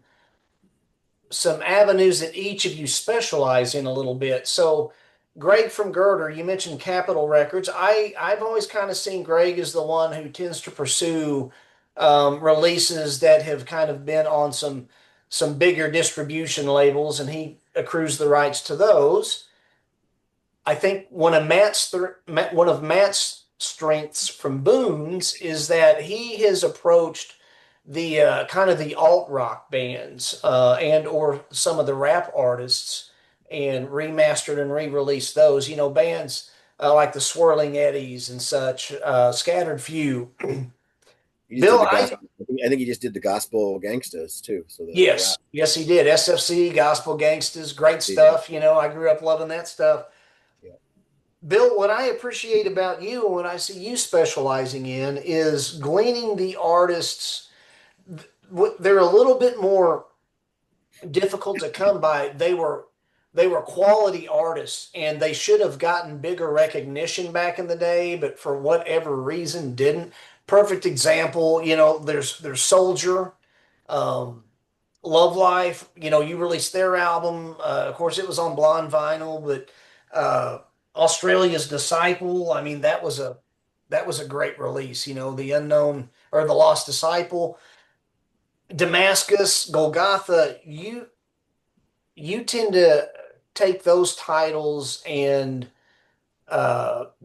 avenues that each of you specialize in a little bit. So, Greg from Girder, you mentioned Capitol Records. I've always kind of seen Greg as the one who tends to pursue releases that have kind of been on some bigger distribution labels, and he accrues the rights to those. I think one of Matt's strengths from Boone's is that he has approached the kind of the alt rock bands and or some of the rap artists and remastered and re-released those. Bands like the Swirling Eddies and such, Scattered Few. He just Bill, did the gospel. I think he just did the Gospel Gangstas too. So yes, he did. SFC, Gospel Gangstas, great stuff. I grew up loving that stuff. Yeah. Bill, what I appreciate about you and what I see you specializing in is gleaning the artists. They're a little bit more difficult to come by. They were quality artists, and they should have gotten bigger recognition back in the day, but for whatever reason didn't. Perfect example, there's Soldier, Love Life. You released their album. Of course, it was on blonde vinyl, but Australia's Disciple. I mean, that was a great release. The Unknown or the Lost Disciple. Damascus, Golgotha, you tend to take those titles and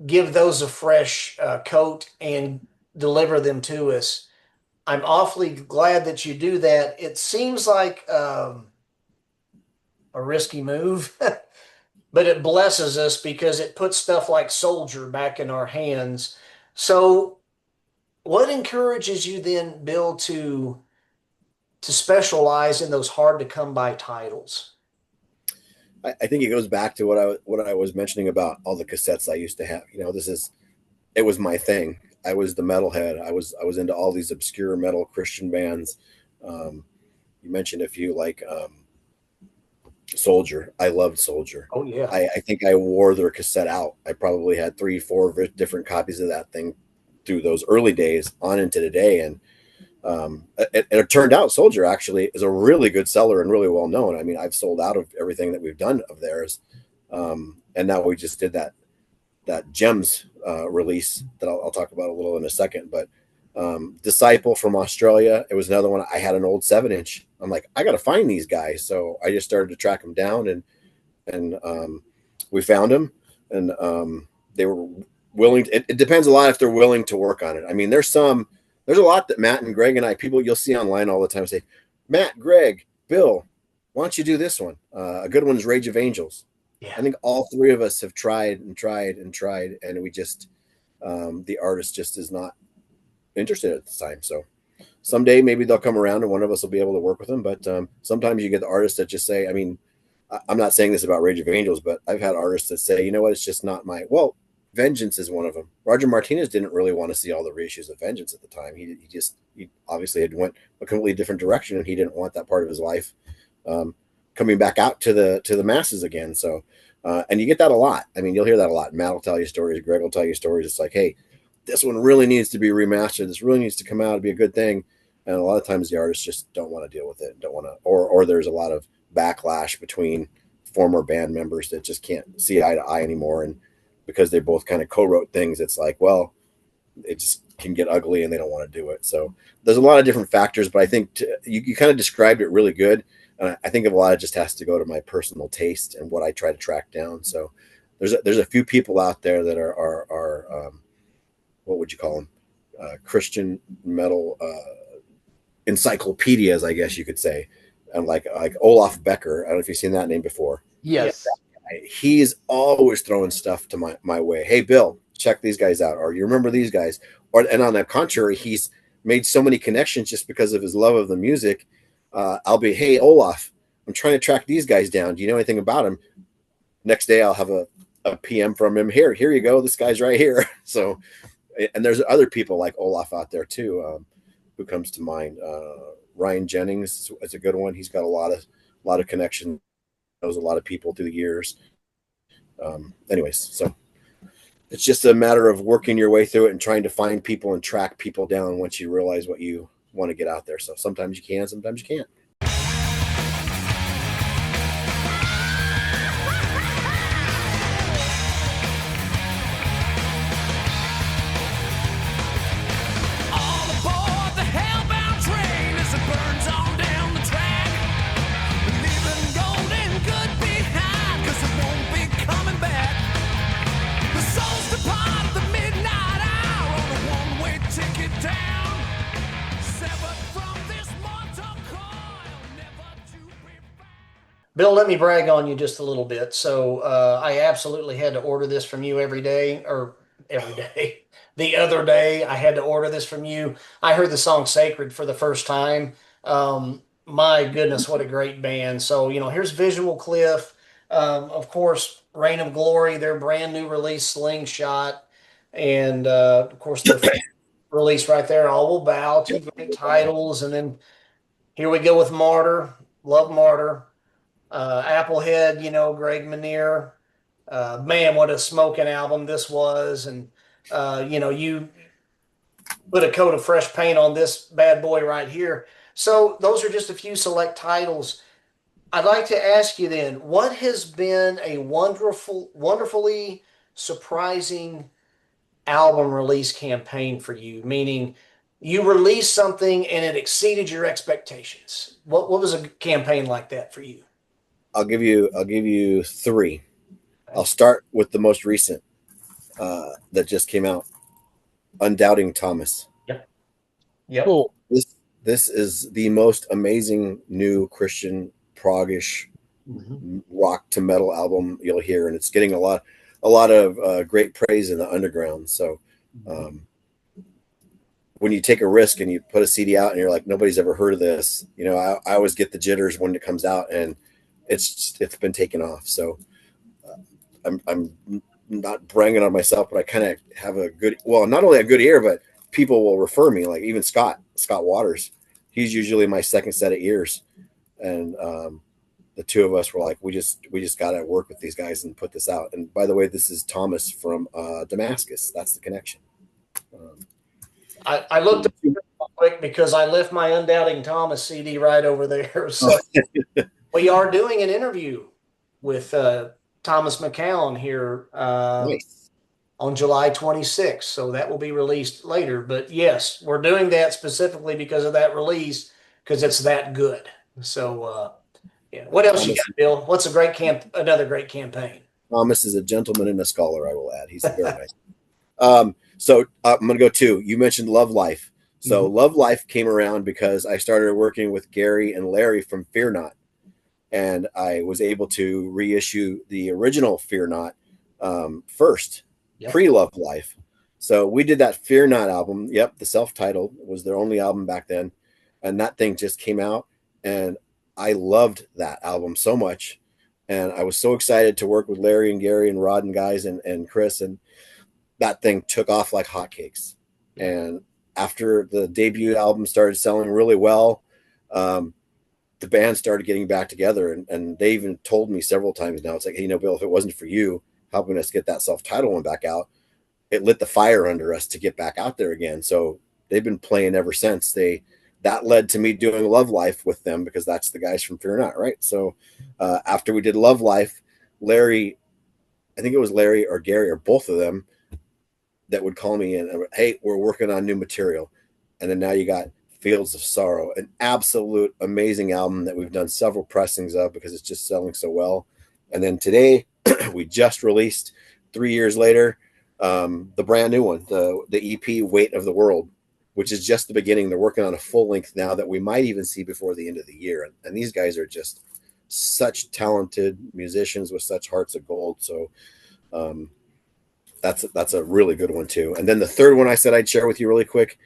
give those a fresh coat and deliver them to us. I'm awfully glad that you do that. It seems like a risky move, but it blesses us because it puts stuff like Soldier back in our hands. So, what encourages you then, Bill, to specialize in those hard to come by titles? I think it goes back to what I was mentioning about all the cassettes I used to have. You know, it was my thing. I was the metalhead. I was into all these obscure metal Christian bands. You mentioned a few like Soldier. I loved Soldier. Oh yeah. I think I wore their cassette out. I probably had 3-4 different copies of that thing through those early days on into today. And it turned out Soldier actually is a really good seller and really well known. I mean, I've sold out of everything that we've done of theirs. And now we just did that Gems release that I'll talk about a little in a second. But Disciple from Australia, it was another one. I had an old 7-inch. I'm like, I got to find these guys. So I just started to track them down, and we found them, and they were willing. It depends a lot if they're willing to work on it. I mean, there's a lot that Matt and Greg and I, people you'll see online all the time say, Matt, Greg, Bill, why don't you do this one? A good one is Rage of Angels. Yeah. I think all three of us have tried, and we just the artist just is not interested at the time. So someday maybe they'll come around and one of us will be able to work with them. But sometimes you get the artists that just say, I mean, I'm not saying this about Rage of Angels, but I've had artists that say, you know what, it's just not my. Well, Vengeance is one of them. Roger Martinez didn't really want to see all the reissues of Vengeance at the time. He obviously had went a completely different direction, and he didn't want that part of his life coming back out to the masses again. So, and you get that a lot. I mean, you'll hear that a lot. Matt will tell you stories. Greg will tell you stories. It's like, hey, this one really needs to be remastered. This really needs to come out to be a good thing. And a lot of times the artists just don't want to deal with it. Don't want to, or there's a lot of backlash between former band members that just can't see eye to eye anymore. And because they both kind of co-wrote things, it's like, well, it just can get ugly and they don't want to do it. So there's a lot of different factors, but I think you kind of described it really good. I think a lot of it just has to go to my personal taste and what I try to track down. So there's a few people out there that are what would you call them? Christian metal encyclopedias, I guess you could say. And like Olaf Becker. I don't know if you've seen that name before. Yes. He's always throwing stuff to my way. Hey, Bill, check these guys out. Or you remember these guys? And on the contrary, he's made so many connections just because of his love of the music. I'll be, hey, Olaf, I'm trying to track these guys down. Do you know anything about him? Next day, I'll have a PM from him. Here you go. This guy's right here. So, and there's other people like Olaf out there too, who comes to mind. Ryan Jennings is a good one. He's got a lot of connections. Knows a lot of people through the years. Anyways, so it's just a matter of working your way through it and trying to find people and track people down once you realize what you want to get out there. So sometimes you can, sometimes you can't. All aboard the hellbound train as it burns on down the track. Leaving golden good behind, 'cause it won't be coming back. The souls depart at the midnight hour on a one-way ticket down. Severed from this mortal coil, never to be found. Bill, let me brag on you just a little bit. So I absolutely had to order this from you every day, or every day. The other day, I had to order this from you. I heard the song Sacred for the first time. My goodness, what a great band. So, here's Visual Cliff. Of course, Reign of Glory, their brand new release, Slingshot. And, of course, their release right there, All Will Bow, two great titles. And then here we go with Martyr. Love Martyr. Applehead, Greg Manier. Man, what a smoking album this was. And, you put a coat of fresh paint on this bad boy right here. So those are just a few select titles. I'd like to ask you then, what has been a wonderfully surprising album release campaign for you? Meaning you released something and it exceeded your expectations. What was a campaign like that for you? I'll give you three. I'll start with the most recent that just came out. Undoubting Thomas. Yep. Cool. This is the most amazing new Christian proggish rock to metal album you'll hear, and it's getting a lot of great praise in the underground. So when you take a risk and you put a CD out and you're like, nobody's ever heard of this, I always get the jitters when it comes out, and it's been taken off. So I'm not bragging on myself, but I kind of have a good, well, not only a good ear, but people will refer me, like even Scott Waters. He's usually my second set of ears. And the two of us were like, we just got to work with these guys and put this out. And by the way, this is Thomas from Damascus. That's the connection. I looked up real quick because I left my Undoubting Thomas CD right over there. So we are doing an interview with Thomas McCown here Nice. on July 26th. So that will be released later. But yes, we're doing that specifically because of that release, because it's that good. So yeah. What else you got, Bill? What's another great campaign? Thomas is a gentleman and a scholar, I will add. He's very nice. So I'm going to go to, you mentioned Love Life. So Love Life came around because I started working with Gary and Larry from Fear Not. And I was able to reissue the original Fear Not first, pre-Love Life. So we did that Fear Not album. Yep, the self-titled was their only album back then. And that thing just came out. And I loved that album so much. And I was so excited to work with Larry and Gary and Rod and guys and Chris. And that thing took off like hotcakes. And after the debut album started selling really well, the band started getting back together. And they even told me several times now, it's like, hey, Bill, if it wasn't for you helping us get that self-titled one back out, it lit the fire under us to get back out there again. So they've been playing ever since. That led to me doing Love Life with them because that's the guys from Fear Not, right? So after we did Love Life, Larry, I think it was Larry or Gary or both of them that would call me and, hey, we're working on new material. And then now you got Fields of Sorrow, an absolute amazing album that we've done several pressings of because it's just selling so well. And then today we just released 3 years later, the brand new one, the EP Weight of the World, which is just the beginning. They're working on a full length now that we might even see before the end of the year. And these guys are just such talented musicians with such hearts of gold. So that's a really good one too. And then the third one I said I'd share with you really quick,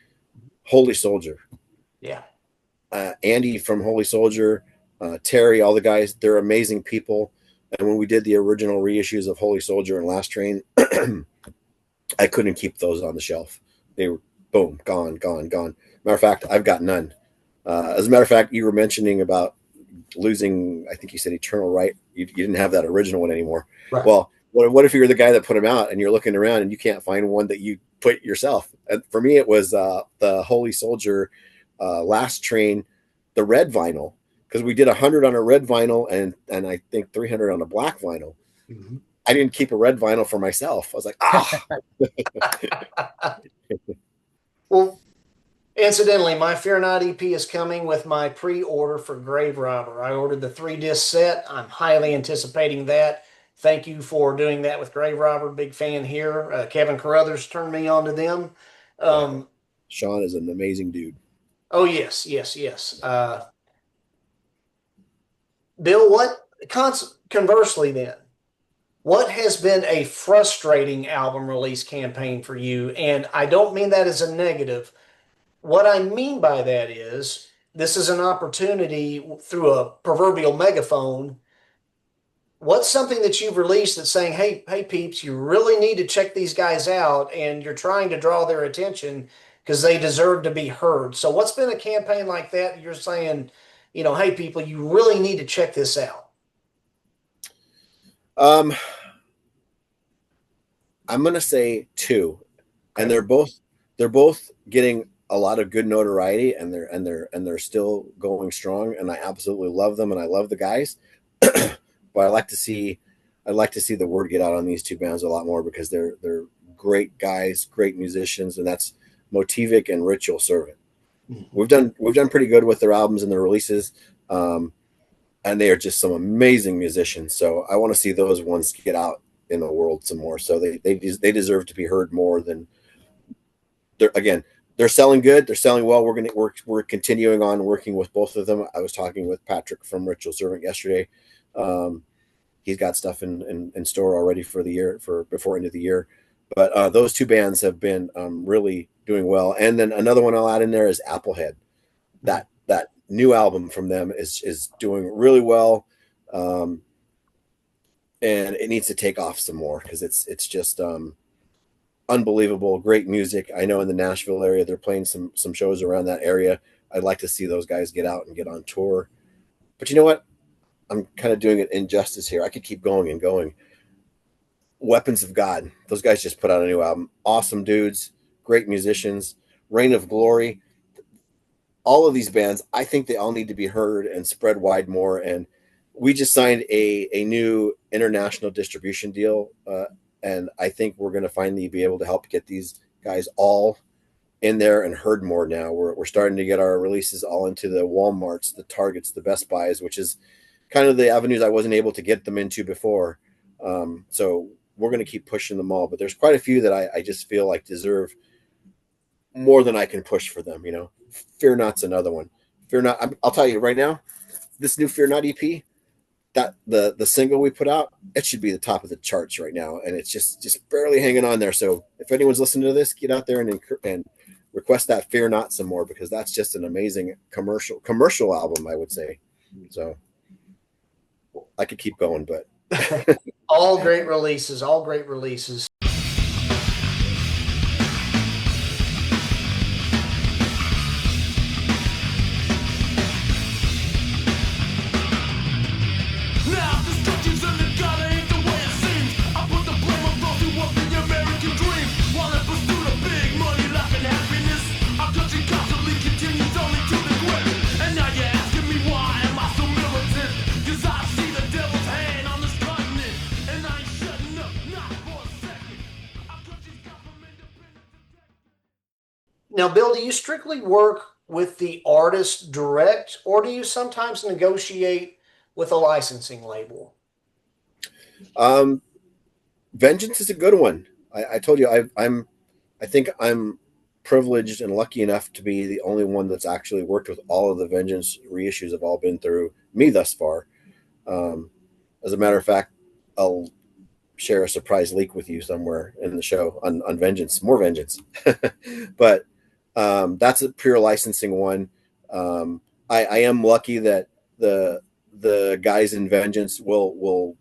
Holy Soldier. Yeah. Andy from Holy Soldier, Terry, all the guys, they're amazing people. And when we did the original reissues of Holy Soldier and Last Train, I couldn't keep those on the shelf. They were boom, gone. Matter of fact, I've got none. As a matter of fact, you were mentioning about losing, I think you said Eternal Right. You didn't have that original one anymore. Right. Well, what if you're the guy that put them out and you're looking around and you can't find one that you put yourself? And for me, it was the Holy Soldier Last Train, the red vinyl, because we did 100 on a red vinyl and I think 300 on a black vinyl. Mm-hmm. I didn't keep a red vinyl for myself. I was like, Well, incidentally, my Fear Not EP is coming with my pre-order for Grave Robber. I ordered the 3-disc set. I'm highly anticipating that. Thank you for doing that with Grave Robber. Big fan here. Kevin Carruthers turned me on to them. Sean is an amazing dude. Oh, yes. Bill, conversely then, what has been a frustrating album release campaign for you? And I don't mean that as a negative. What I mean by that is this is an opportunity through a proverbial megaphone. What's something that you've released that's saying, hey, peeps, you really need to check these guys out, and you're trying to draw their attention because they deserve to be heard. So what's been a campaign like that you're saying, hey, people, you really need to check this out? I'm going to say two, and they're both getting a lot of good notoriety, and they're still going strong, and I absolutely love them, and I love the guys. But I'd like to see the word get out on these two bands a lot more because they're great guys, great musicians, and that's Motivic and Ritual Servant. Mm-hmm. We've done pretty good with their albums and their releases, and they are just some amazing musicians. So I want to see those ones get out in the world some more. So they deserve to be heard more than they're selling good. They're selling well. We're continuing on working with both of them. I was talking with Patrick from Ritual Servant yesterday. He's got stuff in store already for the year, for before end of the year. But those two bands have been really doing well. And then another one I'll add in there is Applehead. That new album from them is doing really well. and it needs to take off some more because it's just unbelievable, great music. I know in the Nashville area they're playing some shows around that area. I'd like to see those guys get out and get on tour. But you know what? I'm kind of doing it injustice here. I could keep going and going. Weapons of God. Those guys just put out a new album. Awesome dudes, great musicians. Reign of Glory. All of these bands, I think they all need to be heard and spread wide more. And we just signed a new international distribution deal. And I think we're going to finally be able to help get these guys all in there and heard more now. We're starting to get our releases all into the Walmarts, the Targets, the Best Buys, which is kind of the avenues I wasn't able to get them into before. So we're going to keep pushing them all, but there's quite a few that I just feel like deserve more than I can push for them. You know, Fear Not's another one. Fear Not. I'll tell you right now, this new Fear Not EP, that the single we put out, it should be the top of the charts right now, and it's just barely hanging on there. So if anyone's listening to this, get out there and request that Fear Not some more, because that's just an amazing commercial album, I would say. So I could keep going, but all great releases, all great releases. Now destruction's in the gutter, ain't the way it seems. I put the blame on those who want the American dream. While in pursuit of big money, life and happiness, our country constantly continues only to the grip. And now you're asking me why am I so militant? 'Cause I see the devil's hand on this continent, and I ain't shutting up, not for a second. Our country's got from independence to tech. Now, Bill, do you strictly work with the artist direct, or do you sometimes negotiate with a licensing label? Vengeance is a good one. I told you I think I'm privileged and lucky enough to be the only one that's actually worked with all of the Vengeance reissues have all been through me thus far. As a matter of fact, I'll share a surprise leak with you somewhere in the show on Vengeance, more Vengeance. But that's a pure licensing one. I am lucky that the guys in Vengeance will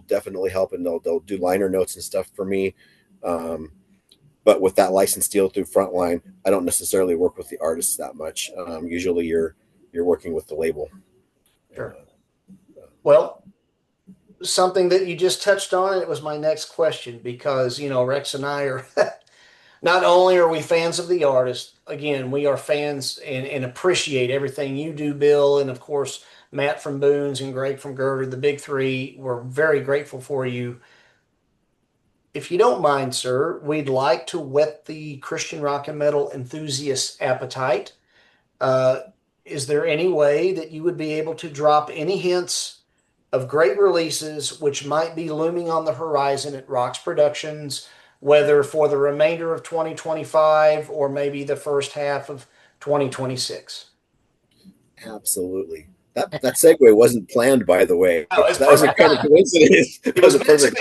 definitely help, and they'll do liner notes and stuff for me. But with that license deal through Frontline, I don't necessarily work with the artists that much. Usually you're working with the label. Sure. Well, something that you just touched on, and it was my next question, because, you know, Rex and I are not only are we fans of the artist, again, we are fans and appreciate everything you do, Bill, and of course, Matt from Boone's and Greg from Girder, the big three. We're very grateful for you. If you don't mind, sir, we'd like to whet the Christian rock and metal enthusiast's appetite. Is there any way that you would be able to drop any hints of great releases which might be looming on the horizon at ROXX Productions, whether for the remainder of 2025 or maybe the first half of 2026? Absolutely. That segue wasn't planned, by the way. Oh, it's that was a kind of coincidence. It was a meant to perfect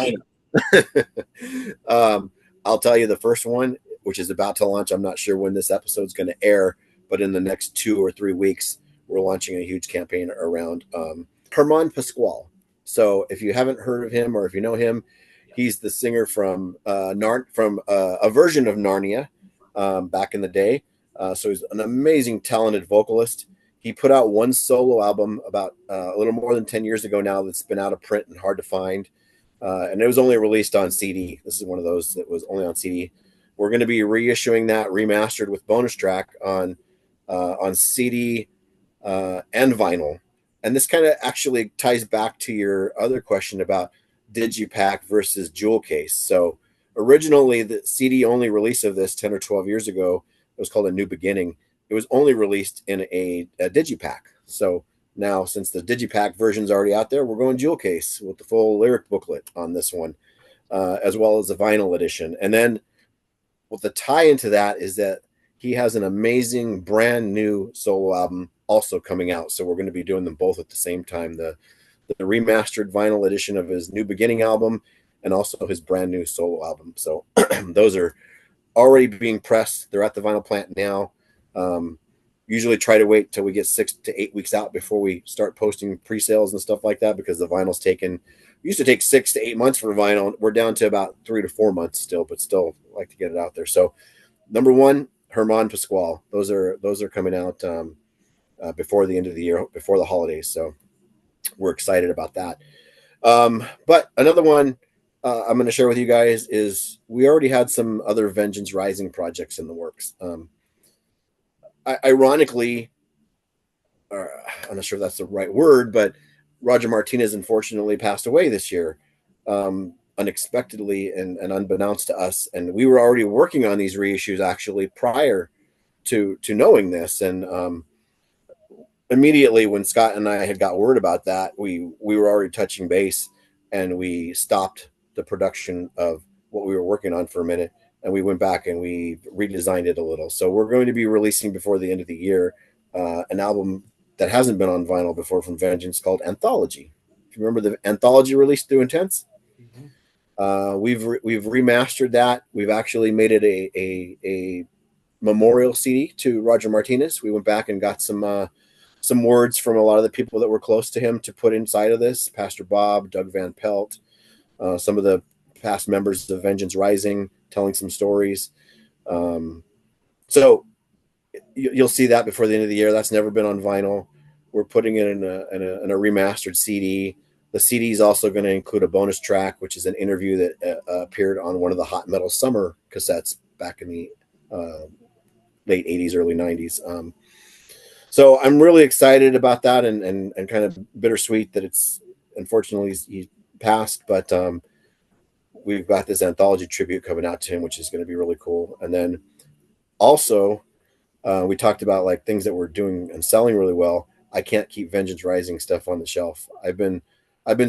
time. I'll tell you the first one, which is about to launch. I'm not sure when this episode's going to air, but in the next 2 or 3 weeks, we're launching a huge campaign around Herman Pasquale. So if you haven't heard of him, or if you know him, he's the singer from a version of Narnia back in the day. So he's an amazing, talented vocalist. He put out one solo album about a little more than 10 years ago now that's been out of print and hard to find. And it was only released on CD. This is one of those that was only on CD. We're going to be reissuing that remastered with bonus track on CD and vinyl. And this kind of actually ties back to your other question about digipack versus jewel case. So originally the CD only release of this 10 or 12 years ago, it was called A New Beginning. It was only released in a digipack. So now, since the digipack version's already out there, we're going jewel case with the full lyric booklet on this one, as well as the vinyl edition. And then what the tie into that is that he has an amazing brand new solo album also coming out. So we're going to be doing them both at the same time. The remastered vinyl edition of his New Beginning album and also his brand new solo album. So those are already being pressed. They're at the vinyl plant now. usually try to wait till we get 6 to 8 weeks out before we start posting pre-sales and stuff like that, because the vinyl's used to take 6 to 8 months for vinyl. We're down to about 3 to 4 months still, but still like to get it out there. So number one, Herman Pasquale. Those are coming out before the end of the year, before the holidays. So we're excited about that. But another one I'm going to share with you guys is we already had some other Vengeance Rising projects in the works. Ironically, I'm not sure if that's the right word, but Roger Martinez unfortunately passed away this year, unexpectedly and unbeknownst to us. And we were already working on these reissues actually prior to knowing this. And immediately when Scott and I had got word about that, we were already touching base, and we stopped the production of what we were working on for a minute, and we went back and we redesigned it a little. So we're going to be releasing before the end of the year an album that hasn't been on vinyl before from Vengeance called Anthology. If you remember the Anthology release through Intense, we've remastered that. We've actually made it a memorial CD to Roger Martinez. We went back and got some words from a lot of the people that were close to him to put inside of this. Pastor Bob, Doug Van Pelt, some of the past members of Vengeance Rising telling some stories. So you'll see that before the end of the year. That's never been on vinyl. We're putting it in a remastered CD. The CD is also going to include a bonus track, which is an interview that appeared on one of the Hot Metal Summer cassettes back in the late 80s, early 90s. So I'm really excited about that, and kind of bittersweet that it's unfortunately he passed, but we've got this anthology tribute coming out to him, which is going to be really cool. And then also we talked about like things that we're doing and selling really well. I can't keep Vengeance Rising stuff on the shelf. I've been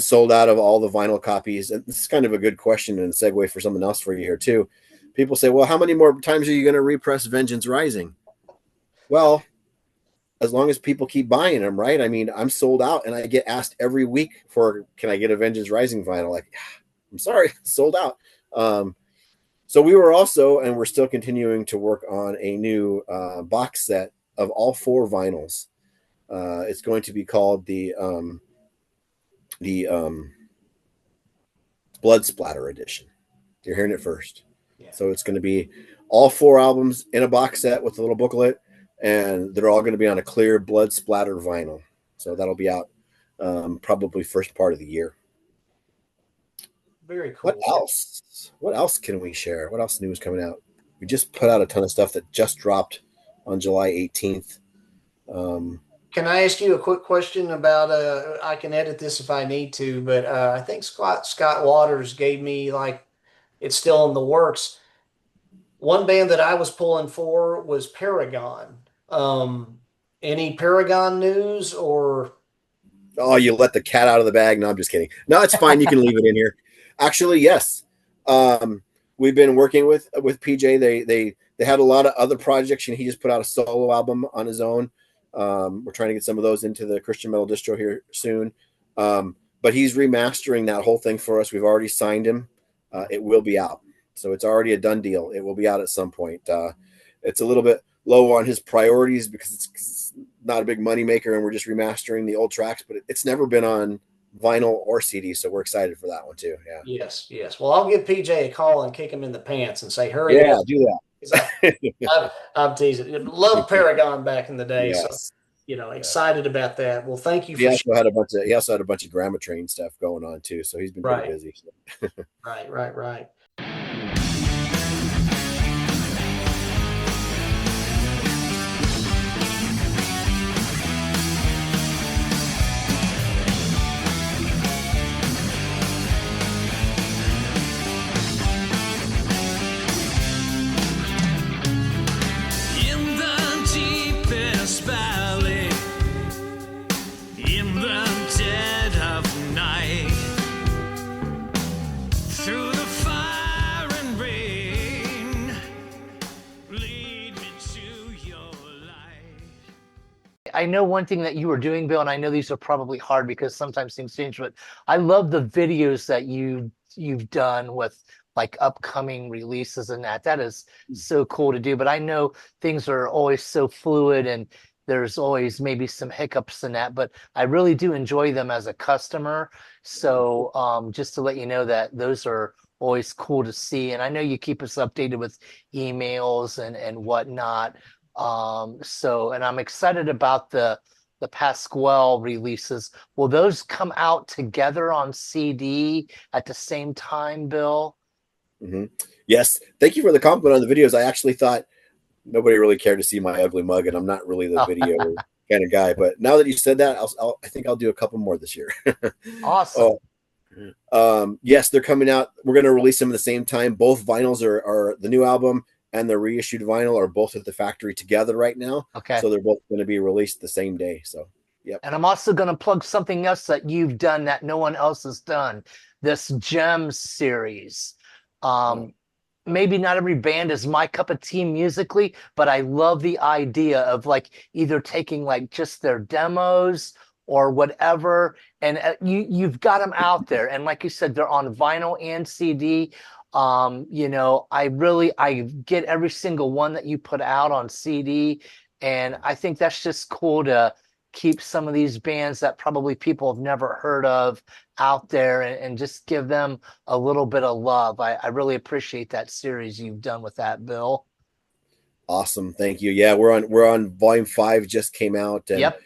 sold out of all the vinyl copies, and this is kind of a good question and a segue for something else for you here too. People say, well, how many more times are you going to repress Vengeance Rising? Well, as long as people keep buying them, right? I mean, I'm sold out, and I get asked every week can I get a Vengeance Rising vinyl? Like, I'm sorry, sold out. So we were also, and we're still continuing to work on a new box set of all 4 vinyls. It's going to be called the Blood Splatter Edition. You're hearing it first. Yeah. So it's going to be all 4 albums in a box set with a little booklet, and they're all going to be on a clear blood splatter vinyl. So that'll be out probably first part of the year. Very cool. What else can we share? What else news coming out? We just put out a ton of stuff that just dropped on July 18th. Can I ask you a quick question about, I can edit this if I need to, but I think Scott Waters gave me, like, it's still in the works. One band that I was pulling for was Paragon. Any Paragon news or? Oh, you let the cat out of the bag. No, I'm just kidding. No, it's fine. You can leave it in here. Actually, yes. We've been working with PJ. They had a lot of other projects, and he just put out a solo album on his own. We're trying to get some of those into the Christian Metal Distro here soon. But he's remastering that whole thing for us. We've already signed him. It will be out. So it's already a done deal. It will be out at some point. It's a little bit low on his priorities because it's not a big money maker, and we're just remastering the old tracks, but it's never been on vinyl or CD. So we're excited for that one too. Yeah. Yes. Well, I'll give PJ a call and kick him in the pants and say, hurry up. Do that. I'm teasing. Love Paragon back in the day. Yes. So, excited about that. Well, thank you. He also had a bunch of Grandma Train stuff going on too. So he's been pretty busy. So. Right. I know one thing that you were doing, Bill, and I know these are probably hard because sometimes things change, but I love the videos that you've done with like upcoming releases and that is so cool to do. But I know things are always so fluid, and there's always maybe some hiccups in that, but I really do enjoy them as a customer. So just to let you know that those are always cool to see. And I know you keep us updated with emails and whatnot. And I'm excited about the Pasquale releases. Will those come out together on CD at the same time, Bill? Mm-hmm. Yes. Thank you for the compliment on the videos. I actually thought nobody really cared to see my ugly mug, and I'm not really the video kind of guy. But now that you said that, I think I'll do a couple more this year. Awesome. Yes, they're coming out. We're going to release them at the same time. Both vinyls are the new album and the reissued vinyl are both at the factory together right now. Okay. So they're both going to be released the same day. So, yep. And I'm also going to plug something else that you've done that no one else has done. This Gems series. Maybe not every band is my cup of tea musically, but I love the idea of like either taking like just their demos or whatever, and you've got them out there. And like you said, they're on vinyl and CD. I get every single one that you put out on CD, and I think that's just cool to keep some of these bands that probably people have never heard of out there and just give them a little bit of love. I really appreciate that series you've done with that, Bill. Awesome. Thank you. Yeah, we're on volume 5, just came out. And yep.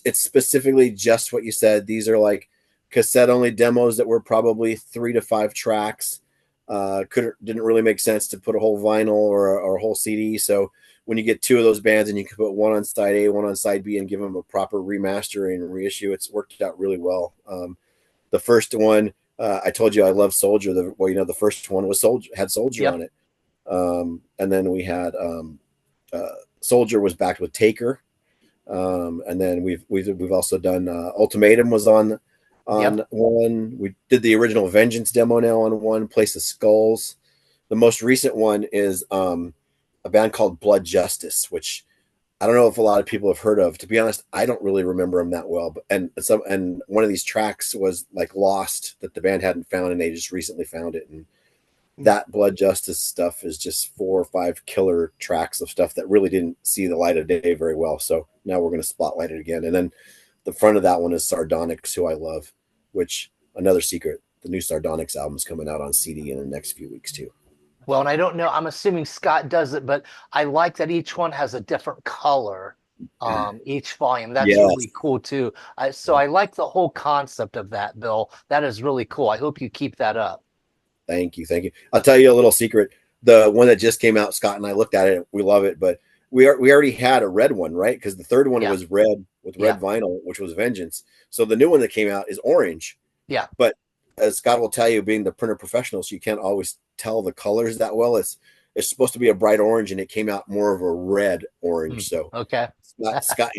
It's specifically just what you said. These are like cassette only demos that were probably 3 to 5 tracks. Didn't really make sense to put a whole vinyl or a whole CD. So when you get 2 of those bands and you can put one on side A, one on side B, and give them a proper remastering and reissue, it's worked out really well. The first one, I told you I love Soldier. The first one was had Soldier yep. on it. And then we had Soldier was backed with Taker. And then we've also done Ultimatum was on yep. one. We did the original Vengeance demo now on one, Place of Skulls. The most recent one is a band called Blood Justice, which I don't know if a lot of people have heard of. To be honest, I don't really remember them that well. And one of these tracks was like lost that the band hadn't found, and they just recently found it. And that Blood Justice stuff is just 4 or 5 killer tracks of stuff that really didn't see the light of day very well. So now we're going to spotlight it again. And then the front of that one is Sardonyx, who I love, which another secret, the new Sardonyx album is coming out on CD in the next few weeks too. Well, and I don't know, I'm assuming Scott does it, but I like that each one has a different color, each volume. That's yes. really cool too. So I like the whole concept of that, Bill. That is really cool. I hope you keep that up. Thank you. I'll tell you a little secret. The one that just came out, Scott and I looked at it. We love it, but we already had a red one, right? Because the third one yeah. was red with red yeah. vinyl, which was Vengeance. So the new one that came out is orange. Yeah. But as Scott will tell you, being the printer professional, so you can't always tell the colors that well. It's supposed to be a bright orange, and it came out more of a red orange. So okay. Scott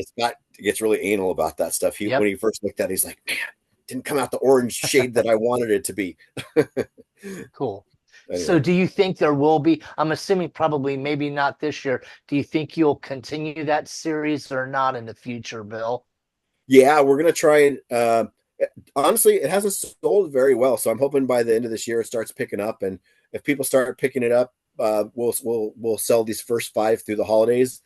gets really anal about that stuff. Yep. When he first looked at it, he's like, man, it didn't come out the orange shade that I wanted it to be. Cool. Anyway. So do you think there will be, I'm assuming probably maybe not this year, do you think you'll continue that series or not in the future, Bill? Yeah, we're going to try it. Honestly, it hasn't sold very well. So I'm hoping by the end of this year, it starts picking up. And if people start picking it up, we'll sell these first 5 through the holidays.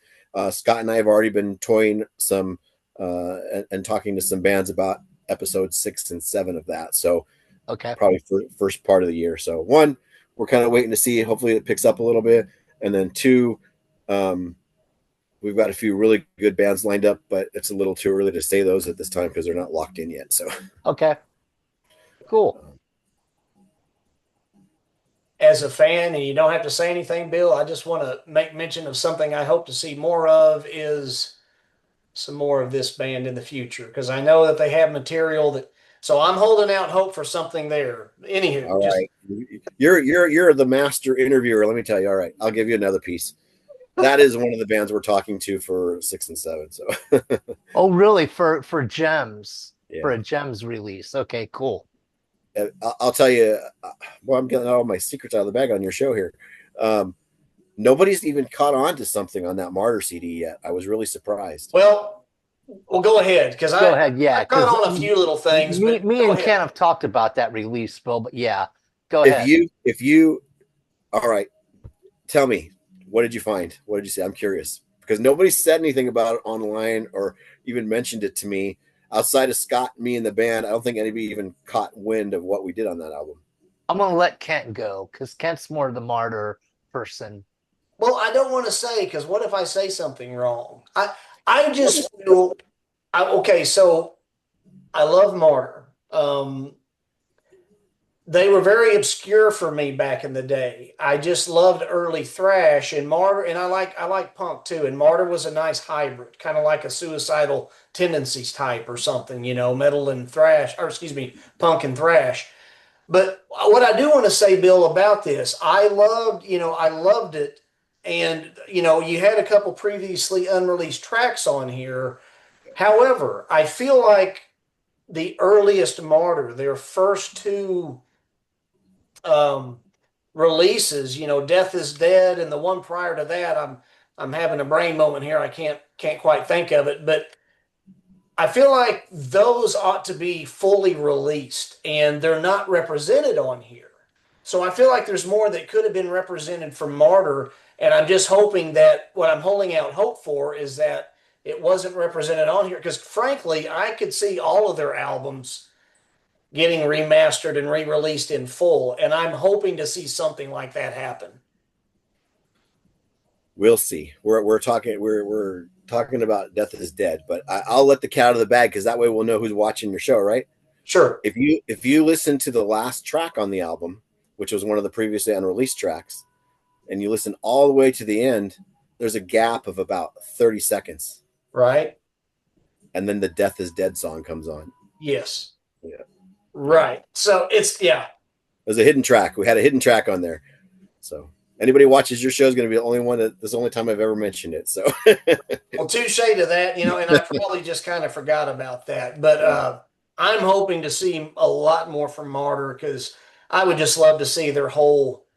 Scott and I have already been toying some and talking to some bands about episodes 6 and 7 of that. So okay, probably first part of the year. So 1, we're kind of waiting to see. Hopefully it picks up a little bit. And then 2, we've got a few really good bands lined up, but it's a little too early to say those at this time because they're not locked in yet. So okay, cool. As a fan, and you don't have to say anything, Bill, I just want to make mention of something I hope to see more of is some more of this band in the future, because I know that they have material that. So I'm holding out hope for something there. Anywho, all right, you're the master interviewer. Let me tell you. All right, I'll give you another piece. That is one of the bands we're talking to for 6 and 7. So. Oh, really? For Gems, yeah. For a Gems release? Okay, cool. I'll tell you. Well, I'm getting all my secrets out of the bag on your show here. Nobody's even caught on to something on that Martyr CD yet. I was really surprised. Well, go ahead, because go ahead. Yeah, I caught on a few little things. Me and ahead. Ken have talked about that release, Bill. But yeah, go ahead. If you, all right, tell me. What did you find? What did you say? I'm curious because nobody said anything about it online or even mentioned it to me outside of Scott, me, and the band. I don't think anybody even caught wind of what we did on that album. I'm gonna let Kent go because Kent's more the martyr person. Well, I don't want to say because what if I say something wrong? I just feel okay. So I love Martyr. They were very obscure for me back in the day. I just loved early thrash and Martyr, and I like punk too. And Martyr was a nice hybrid, kind of like a Suicidal Tendencies type or something, metal and thrash, or excuse me, punk and thrash. But what I do want to say, Bill, about this, I loved it. And, you had a couple previously unreleased tracks on here. However, I feel like the earliest Martyr, their first two um, releases, Death is Dead, and the one prior to that, I'm having a brain moment here. I can't quite think of it, but I feel like those ought to be fully released and they're not represented on here. So I feel like there's more that could have been represented from Martyr. And I'm just hoping that what I'm holding out hope for is that it wasn't represented on here. Because frankly, I could see all of their albums getting remastered and re-released in full. And I'm hoping to see something like that happen. We'll see. We're talking about Death is Dead, but I'll let the cat out of the bag because that way we'll know who's watching your show, right? Sure. If you listen to the last track on the album, which was one of the previously unreleased tracks, and you listen all the way to the end, there's a gap of about 30 seconds. Right. And then the Death is Dead song comes on. Yes. Yeah. Right. So There's a hidden track. We had a hidden track on there. So anybody who watches your show is going to be the only one this is the only time I've ever mentioned it. So well, touche to that, and I probably just kind of forgot about that. But I'm hoping to see a lot more from Martyr because I would just love to see their whole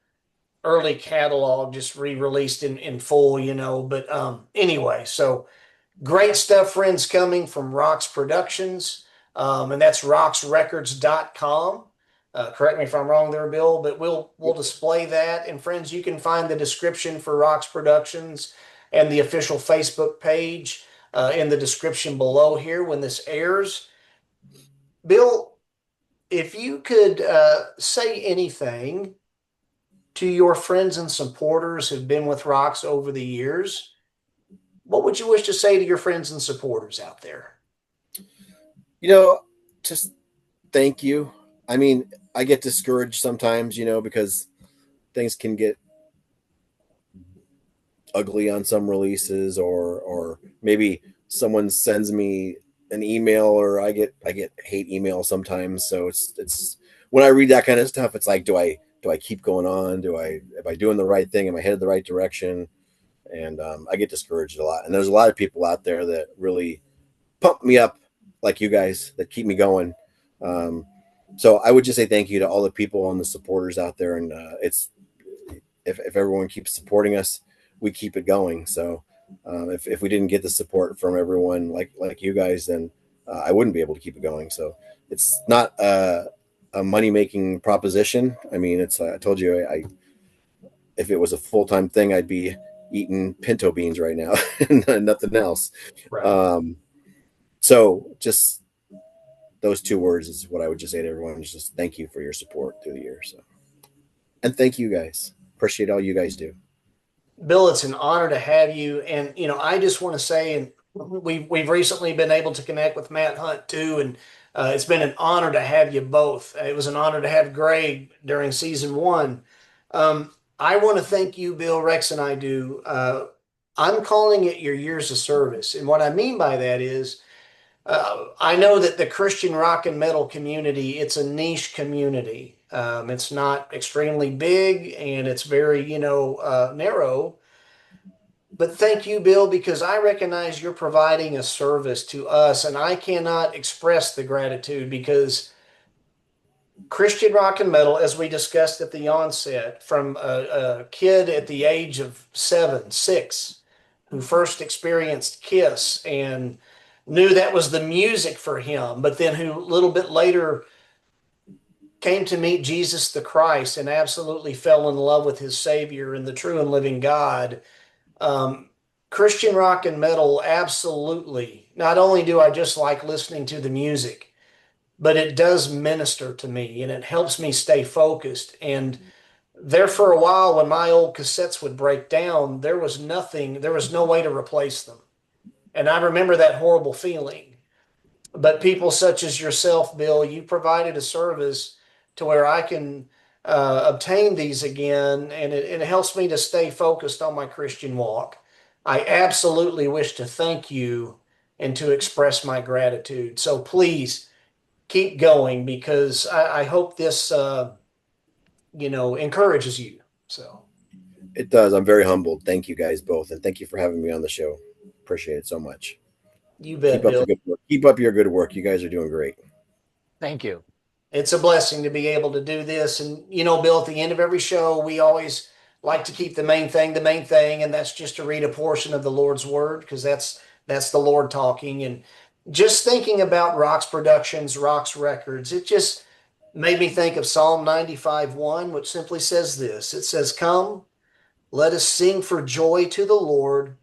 early catalog just re-released in full, But anyway, so great stuff, friends, coming from ROXX Productions. And that's roxxrecords.com. Correct me if I'm wrong there, Bill, but we'll display that. And friends, you can find the description for ROXX Productions and the official Facebook page in the description below here when this airs. Bill, if you could say anything to your friends and supporters who've been with ROXX over the years, what would you wish to say to your friends and supporters out there? Just thank you. I mean, I get discouraged sometimes, because things can get ugly on some releases or maybe someone sends me an email or I get hate email sometimes. So it's when I read that kind of stuff, it's like, do I keep going on? Am I doing the right thing? Am I headed the right direction? And I get discouraged a lot. And there's a lot of people out there that really pump me up like you guys that keep me going. So I would just say thank you to all the people and the supporters out there. And it's if everyone keeps supporting us, we keep it going. So if we didn't get the support from everyone like you guys, then I wouldn't be able to keep it going. So it's not a money-making proposition. I mean, I told you, if it was a full-time thing, I'd be eating pinto beans right now and nothing else. Right. So just those two words is what I would just say to everyone. Is just thank you for your support through the years. So, and thank you guys. Appreciate all you guys do. Bill, it's an honor to have you. And, I just want to say, and we've recently been able to connect with Matt Hunt too. And it's been an honor to have you both. It was an honor to have Greg during season 1. I want to thank you, Bill. Rex and I do. I'm calling it your years of service. And what I mean by that is, I know that the Christian rock and metal community, it's a niche community. It's not extremely big and it's very, narrow. But thank you, Bill, because I recognize you're providing a service to us and I cannot express the gratitude because Christian rock and metal, as we discussed at the onset, from a kid at the age of 7, 6, who first experienced Kiss and knew that was the music for him, but then who a little bit later came to meet Jesus the Christ and absolutely fell in love with his Savior and the true and living God. Christian rock and metal, absolutely. Not only do I just like listening to the music, but it does minister to me and it helps me stay focused. And there for a while, when my old cassettes would break down, there was nothing, there was no way to replace them. And I remember that horrible feeling. But people such as yourself, Bill, you provided a service to where I can obtain these again, and it helps me to stay focused on my Christian walk. I absolutely wish to thank you and to express my gratitude. So please keep going because I hope this, encourages you. So It does. I'm very humbled. Thank you guys both, and thank you for having me on the show. Appreciate it so much. you bet, Keep up Bill. the good work. Keep up your good work. You guys are doing great. Thank you. It's a blessing to be able to do this. And, Bill, at the end of every show, we always like to keep the main thing, and that's just to read a portion of the Lord's word because that's the Lord talking. And just thinking about ROXX Productions, ROXX Records, it just made me think of Psalm 95:1, which simply says this. It says, "Come, let us sing for joy to the Lord.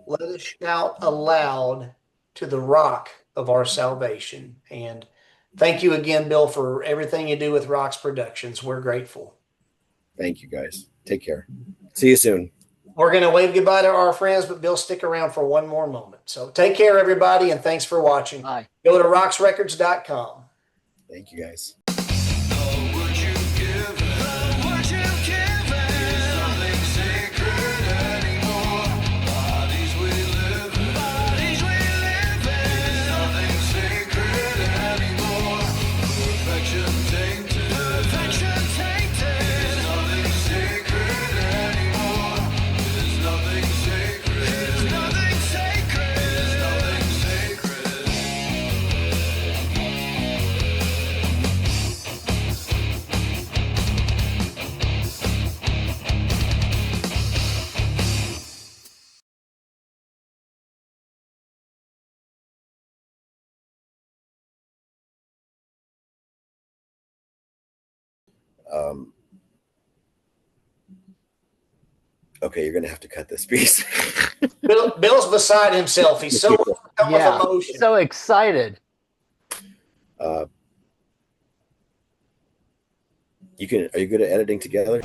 Let us shout aloud to the rock of our salvation." And thank you again, Bill, for everything you do with ROXX Productions. We're grateful. Thank you guys. Take care. See you soon. We're going to wave goodbye to our friends, but Bill, stick around for one more moment. So take care, everybody, and thanks for watching. Bye. Go to roxxrecords.com. Thank you guys. Would you give it? Would you give it? There's nothing sacred anymore. Bodies we live in. Bodies we live in. There's nothing sacred anymore. Perfection tainted. Perfection tainted. There's nothing sacred anymore. There's nothing sacred. There's nothing sacred. There's nothing sacred. Okay, you're gonna have to cut this piece. Bill's beside himself. He's so overcome with Yeah. emotion. So excited. Are you good at editing together?